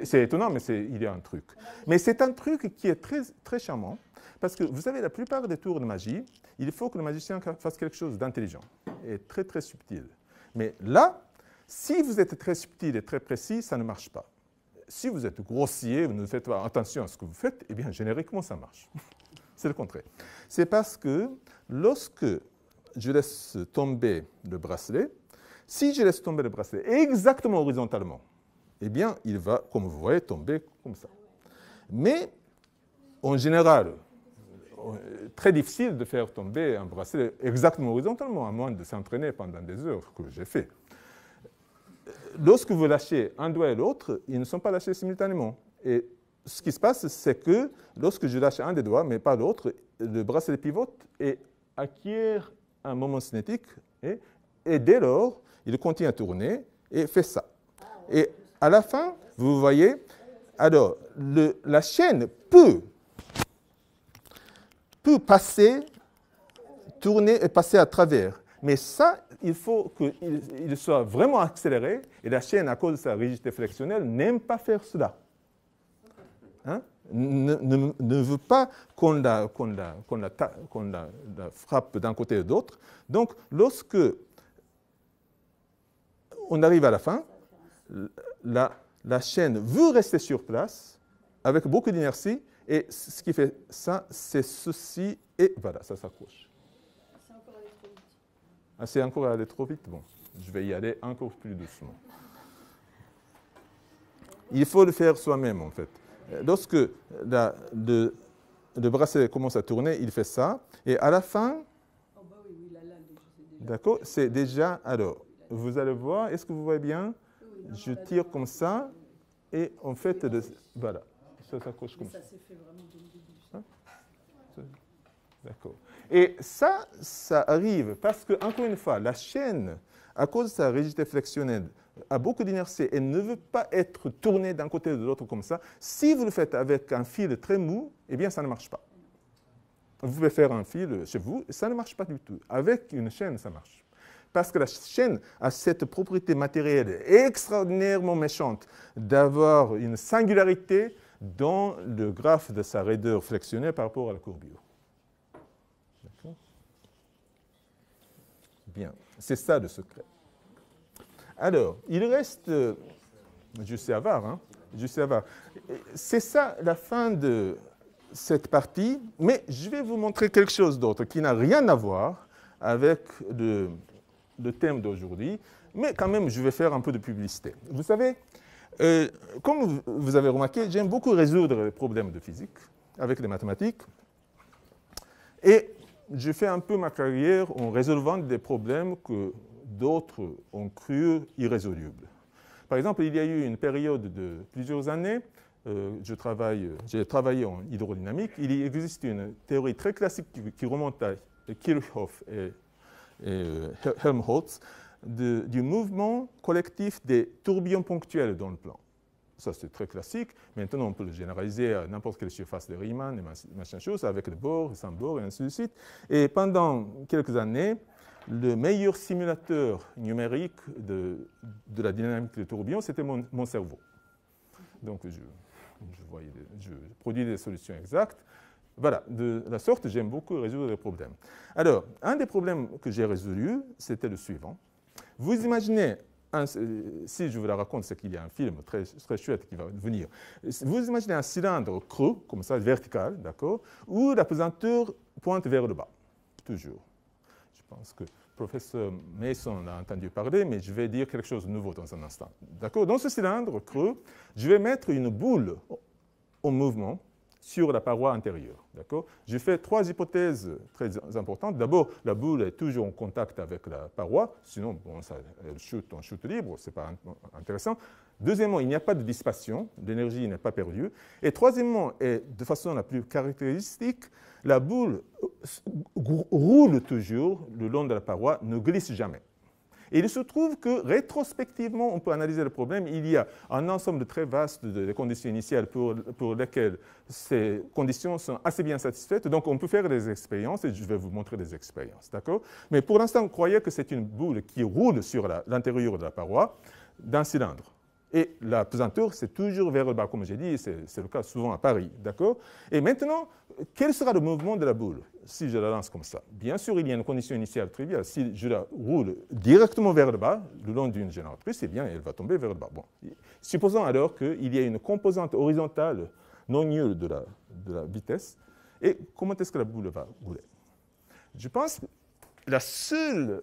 C'est étonnant, mais il y a un truc. Mais c'est un truc qui est très, très charmant. Parce que vous savez, la plupart des tours de magie, il faut que le magicien fasse quelque chose d'intelligent et très, très subtil. Mais là, si vous êtes très subtil et très précis, ça ne marche pas. Si vous êtes grossier, vous ne faites pas attention à ce que vous faites, eh bien, génériquement, ça marche. C'est le contraire. C'est parce que lorsque je laisse tomber le bracelet, si je laisse tomber le bracelet exactement horizontalement, eh bien, il va, comme vous voyez, tomber comme ça. Mais, en général, très difficile de faire tomber un bracelet exactement horizontalement, à moins de s'entraîner pendant des heures, que j'ai fait. Lorsque vous lâchez un doigt et l'autre, ils ne sont pas lâchés simultanément. Et ce qui se passe, c'est que lorsque je lâche un des doigts, mais pas l'autre, le bracelet pivote et acquiert un moment cinétique, et dès lors, il continue à tourner et fait ça. Et à la fin, vous voyez, alors, la chaîne peut passer, tourner et passer à travers. Mais ça, il faut qu'il soit vraiment accéléré, et la chaîne, à cause de sa rigidité flexionnelle, n'aime pas faire cela. Hein? ne veut pas qu'on la frappe d'un côté et de l'autre. Donc, lorsque on arrive à la fin, la chaîne veut rester sur place avec beaucoup d'inertie, et ce qui fait ça, c'est ceci, et voilà, ça s'accroche. C'est encore allé trop vite. Ah, c'est encore allé trop vite? Bon, je vais y aller encore plus doucement. Il faut le faire soi-même, en fait. Lorsque le bracelet commence à tourner, il fait ça, et à la fin, Oh bah oui, oui, là, je sais déjà. d'accord, c'est déjà, alors, vous allez voir, est-ce que vous voyez bien? Oui, non, Je là, tire non, comme ça, et en fait, voilà, ça s'accroche comme mais ça. ça s'est fait vraiment dès le début. Ça. D'accord. Et ça arrive parce que, encore une fois, la chaîne, à cause de sa rigidité flexionnelle, a beaucoup d'inertie et ne veut pas être tournée d'un côté ou de l'autre comme ça. Si vous le faites avec un fil très mou, eh bien, ça ne marche pas. Vous pouvez faire un fil chez vous, ça ne marche pas du tout. Avec une chaîne, ça marche. Parce que la chaîne a cette propriété matérielle extraordinairement méchante d'avoir une singularité dans le graphe de sa raideur flexionnée par rapport à la courbure. D'accord? Bien, c'est ça le secret. Alors, il reste, je suis avare, hein? Je suis avare. C'est ça la fin de cette partie, mais je vais vous montrer quelque chose d'autre qui n'a rien à voir avec le thème d'aujourd'hui, mais quand même, je vais faire un peu de publicité. Vous savez, comme vous avez remarqué, j'aime beaucoup résoudre les problèmes de physique avec les mathématiques, et je fais un peu ma carrière en résolvant des problèmes que d'autres ont cru irrésolubles. Par exemple, il y a eu une période de plusieurs années, j'ai travaillé en hydrodynamique. Il existe une théorie très classique qui remonte à Kirchhoff et Helmholtz du mouvement collectif des tourbillons ponctuels dans le plan. Ça, c'est très classique. Maintenant, on peut le généraliser à n'importe quelle surface de Riemann et machin chose, avec le bord, sans bord, et ainsi de suite. Et pendant quelques années, le meilleur simulateur numérique de la dynamique des tourbillons, c'était mon cerveau. Donc, je produis des solutions exactes. Voilà, de la sorte, j'aime beaucoup résoudre les problèmes. Alors, un des problèmes que j'ai résolus, c'était le suivant. Vous imaginez, si je vous la raconte, c'est qu'il y a un film très, très chouette qui va venir. Vous imaginez un cylindre creux, comme ça, vertical, d'accord, où la pesanteur pointe vers le bas, toujours. Je pense que le professeur Mason a entendu parler, mais je vais dire quelque chose de nouveau dans un instant. D'accord? Dans ce cylindre creux, je vais mettre une boule en mouvement sur la paroi antérieure. D'accord? Je fais trois hypothèses très importantes. D'abord, la boule est toujours en contact avec la paroi, sinon, bon, elle chute en chute libre, ce n'est pas intéressant. Deuxièmement, il n'y a pas de dissipation, l'énergie n'est pas perdue. Et troisièmement, et de façon la plus caractéristique, la boule roule toujours le long de la paroi, ne glisse jamais. Et il se trouve que rétrospectivement, on peut analyser le problème. Il y a un ensemble très vaste de conditions initiales pour lesquelles ces conditions sont assez bien satisfaites. Donc, on peut faire des expériences et je vais vous montrer des expériences. D'accord? Mais pour l'instant, croyez que c'est une boule qui roule sur l'intérieur de la paroi d'un cylindre. Et la pesanteur, c'est toujours vers le bas, comme j'ai dit, c'est le cas souvent à Paris. D'accord? Et maintenant, quel sera le mouvement de la boule si je la lance comme ça? Bien sûr, il y a une condition initiale triviale. Si je la roule directement vers le bas, le long d'une génératrice, eh bien, elle va tomber vers le bas. Bon. Supposons alors qu'il y a une composante horizontale non nulle de la vitesse. Et comment est-ce que la boule va rouler? Je pense que la seule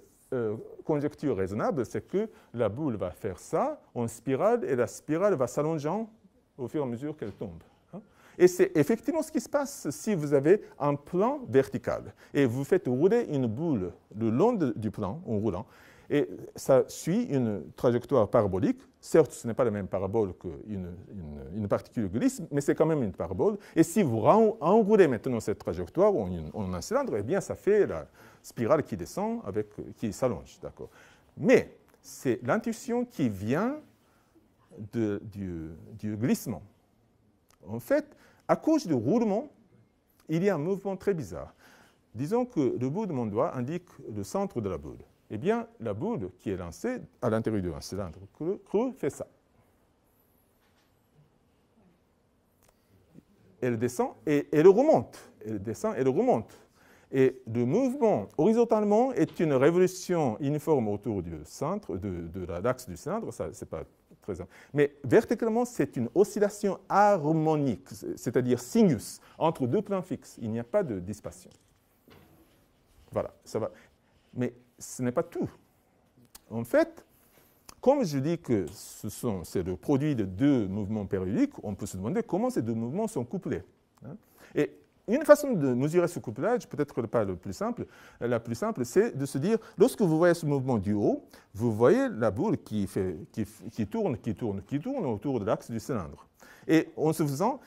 conjecture raisonnable, c'est que la boule va faire ça en spirale et la spirale va s'allongeant au fur et à mesure qu'elle tombe. Et c'est effectivement ce qui se passe si vous avez un plan vertical et vous faites rouler une boule le long du plan en roulant et ça suit une trajectoire parabolique. Certes, ce n'est pas la même parabole qu'une particule glisse, mais c'est quand même une parabole. Et si vous enroulez maintenant cette trajectoire en un cylindre, eh bien, ça fait la spirale qui descend, qui s'allonge. D'accord. Mais c'est l'intuition qui vient du glissement. En fait, à cause du roulement, il y a un mouvement très bizarre. Disons que le bout de mon doigt indique le centre de la boule. Eh bien, la boule qui est lancée à l'intérieur d'un cylindre creux fait ça. elle descend et elle remonte. Elle descend et elle remonte. Et le mouvement horizontalement est une révolution uniforme autour du centre, de l'axe du cylindre, ça c'est pas très simple. Mais verticalement, c'est une oscillation harmonique, c'est-à-dire sinus, entre deux plans fixes. Il n'y a pas de dispersion. Voilà, ça va. Mais ce n'est pas tout. En fait, comme je dis que c'est le produit de deux mouvements périodiques, on peut se demander comment ces deux mouvements sont couplés. Et une façon de mesurer ce couplage, peut-être pas la plus simple, c'est de se dire, lorsque vous voyez ce mouvement du haut, vous voyez la boule qui tourne autour de l'axe du cylindre. Et en se faisant,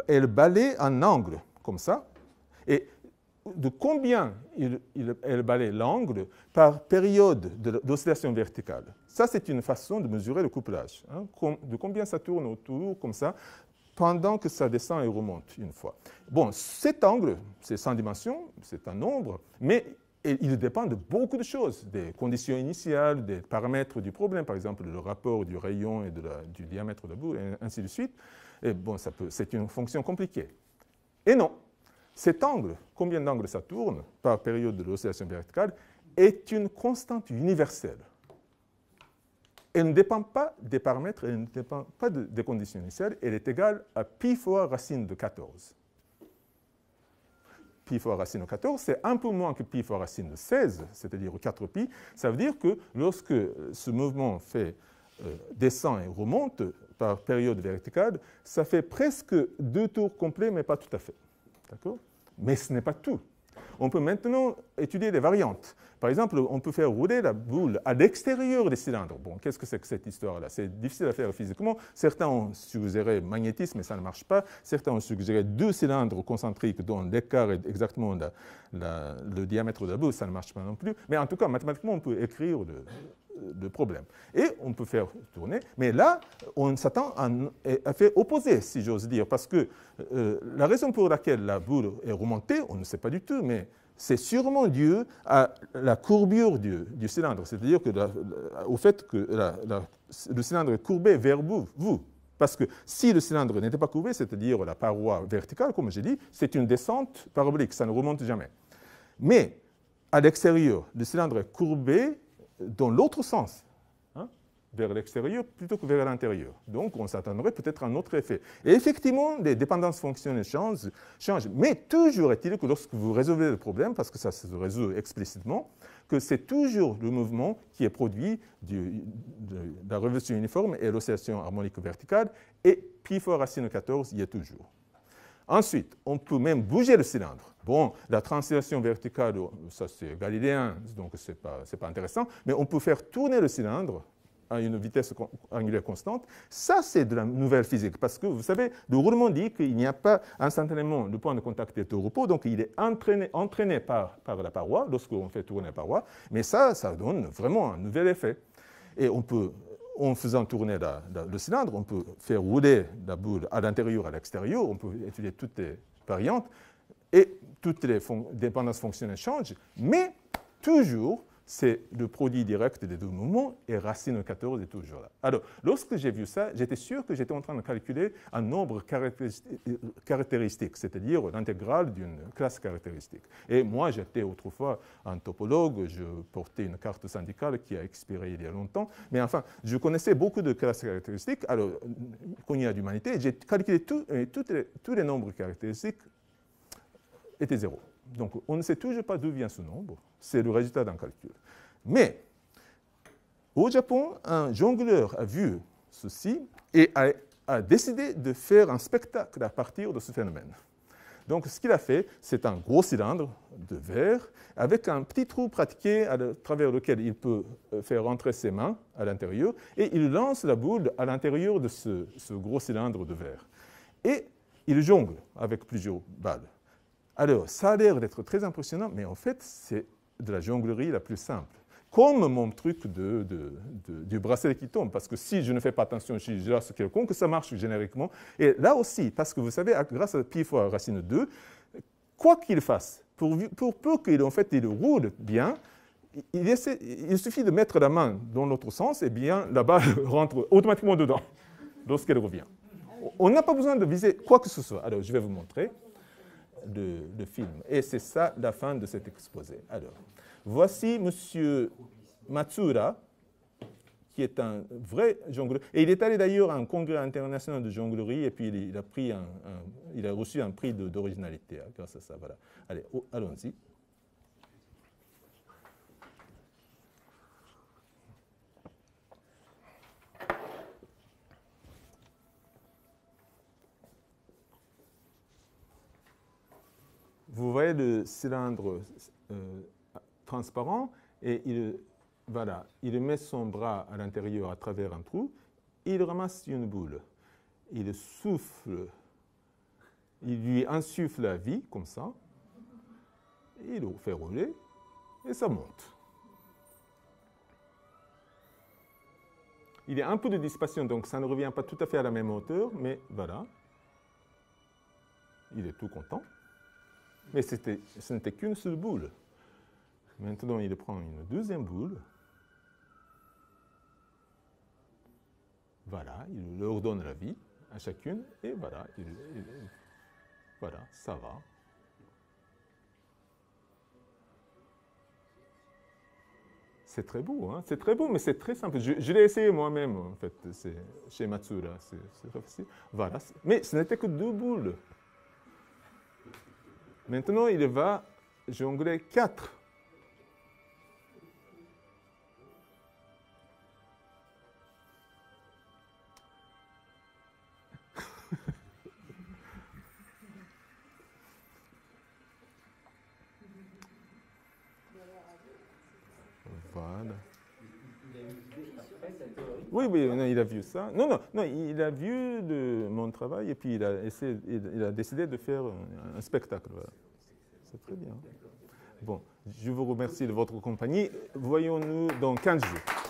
elle balaye un angle, comme ça. Et de combien elle balaye l'angle par période d'oscillation verticale. Ça, c'est une façon de mesurer le couplage. De combien ça tourne autour, comme ça, pendant que ça descend et remonte une fois. Bon, cet angle, c'est sans dimension, c'est un nombre, mais il dépend de beaucoup de choses, des conditions initiales, des paramètres du problème, par exemple le rapport du rayon et du diamètre de la boule, et ainsi de suite. Et bon, c'est une fonction compliquée. Et non, cet angle, combien d'angles ça tourne par période de l'oscillation verticale, est une constante universelle. Elle ne dépend pas des paramètres, elle ne dépend pas des conditions initiales, elle est égale à pi fois racine de 14. Pi fois racine de 14, c'est un peu moins que pi fois racine de 16, c'est-à-dire 4pi. Ça veut dire que lorsque ce mouvement descend et remonte par période verticale, ça fait presque 2 tours complets, mais pas tout à fait. D'accord ? Mais ce n'est pas tout. On peut maintenant étudier des variantes. Par exemple, on peut faire rouler la boule à l'extérieur des cylindres. Bon, qu'est-ce que c'est que cette histoire-là? C'est difficile à faire physiquement. Certains ont suggéré magnétisme, mais ça ne marche pas. Certains ont suggéré 2 cylindres concentriques dont l'écart est exactement le diamètre de la boule. Ça ne marche pas non plus. Mais en tout cas, mathématiquement, on peut écrire le problème. Et on peut faire tourner. Mais là, on s'attend à un effet opposé, si j'ose dire, parce que la raison pour laquelle la boule est remontée, on ne sait pas du tout, mais c'est sûrement dû à la courbure du cylindre, c'est-à-dire au fait que le cylindre est courbé vers vous. Parce que si le cylindre n'était pas courbé, c'est-à-dire la paroi verticale, comme j'ai dit, c'est une descente parabolique, ça ne remonte jamais. Mais à l'extérieur, le cylindre est courbé dans l'autre sens, vers l'extérieur plutôt que vers l'intérieur. Donc, on s'attendrait peut-être à un autre effet. Et effectivement, les dépendances fonctionnelles changent. Mais toujours est-il que lorsque vous résolvez le problème, parce que ça se résout explicitement, que c'est toujours le mouvement qui est produit de la révolution uniforme et l'oscillation harmonique verticale, et pi fois racine de 14 y est toujours. Ensuite, on peut même bouger le cylindre. Bon, la translation verticale, ça c'est galiléen, donc ce n'est pas intéressant, mais on peut faire tourner le cylindre à une vitesse angulaire constante. Ça, c'est de la nouvelle physique, parce que vous savez, le roulement dit qu'il n'y a pas instantanément le point de contact est au repos, donc il est entraîné par la paroi lorsqu'on fait tourner la paroi, mais ça donne vraiment un nouvel effet. Et on peut, en faisant tourner le cylindre, on peut faire rouler la boule à l'intérieur, à l'extérieur, on peut étudier toutes les variantes, et toutes les dépendances fonctionnelles changent, mais toujours, c'est le produit direct des deux mouvements et racine de 14 est toujours là. Alors, lorsque j'ai vu ça, j'étais sûr que j'étais en train de calculer un nombre caractéristique, c'est-à-dire l'intégrale d'une classe caractéristique. Et moi, j'étais autrefois un topologue, je portais une carte syndicale qui a expiré il y a longtemps, mais enfin, je connaissais beaucoup de classes caractéristiques. Alors, quand il y a d'humanité, j'ai calculé tous les nombres caractéristiques étaient zéro. Donc, on ne sait toujours pas d'où vient ce nombre. C'est le résultat d'un calcul. Mais, au Japon, un jongleur a vu ceci et a décidé de faire un spectacle à partir de ce phénomène. Donc, ce qu'il a fait, c'est un gros cylindre de verre avec un petit trou pratiqué à travers lequel il peut faire rentrer ses mains à l'intérieur et il lance la boule à l'intérieur de ce gros cylindre de verre. Et il jongle avec plusieurs balles. Alors, ça a l'air d'être très impressionnant, mais en fait, c'est de la jonglerie la plus simple. Comme mon truc du bracelet qui tombe, parce que si je ne fais pas attention, si je lance quelconque, ça marche génériquement. Et là aussi, parce que vous savez, grâce à pi fois racine 2, quoi qu'il fasse, pour peu qu'il il roule bien, il suffit de mettre la main dans l'autre sens, et bien la balle rentre automatiquement dedans, lorsqu'elle revient. On n'a pas besoin de viser quoi que ce soit. Alors, je vais vous montrer le film. Et c'est ça la fin de cet exposé. Alors, voici M. Matsuura, qui est un vrai jongleur. Et il est allé d'ailleurs à un congrès international de jonglerie et puis il a reçu un prix d'originalité grâce à ça. Voilà. Allez, allons-y. Vous voyez le cylindre transparent et voilà, il met son bras à l'intérieur à travers un trou, il ramasse une boule, il souffle, il lui insuffle la vie, comme ça, il le fait rouler, et ça monte. Il y a un peu de dissipation, donc ça ne revient pas tout à fait à la même hauteur, mais voilà. Il est tout content. Mais ce n'était qu'une seule boule. Maintenant, il prend une deuxième boule. Voilà, il leur donne la vie à chacune, et voilà, voilà, ça va. C'est très beau, hein? C'est très beau, mais c'est très simple. Je l'ai essayé moi-même, en fait, chez Matsuura. C'est très facile. Voilà, mais ce n'était que 2 boules. Maintenant, il va jongler 4. Voilà. Oui, oui, non, il a vu ça. Non, il a vu mon travail et puis il a décidé de faire un spectacle. Voilà. C'est très bien. Bon, je vous remercie de votre compagnie. Voyons-nous dans 15 jours.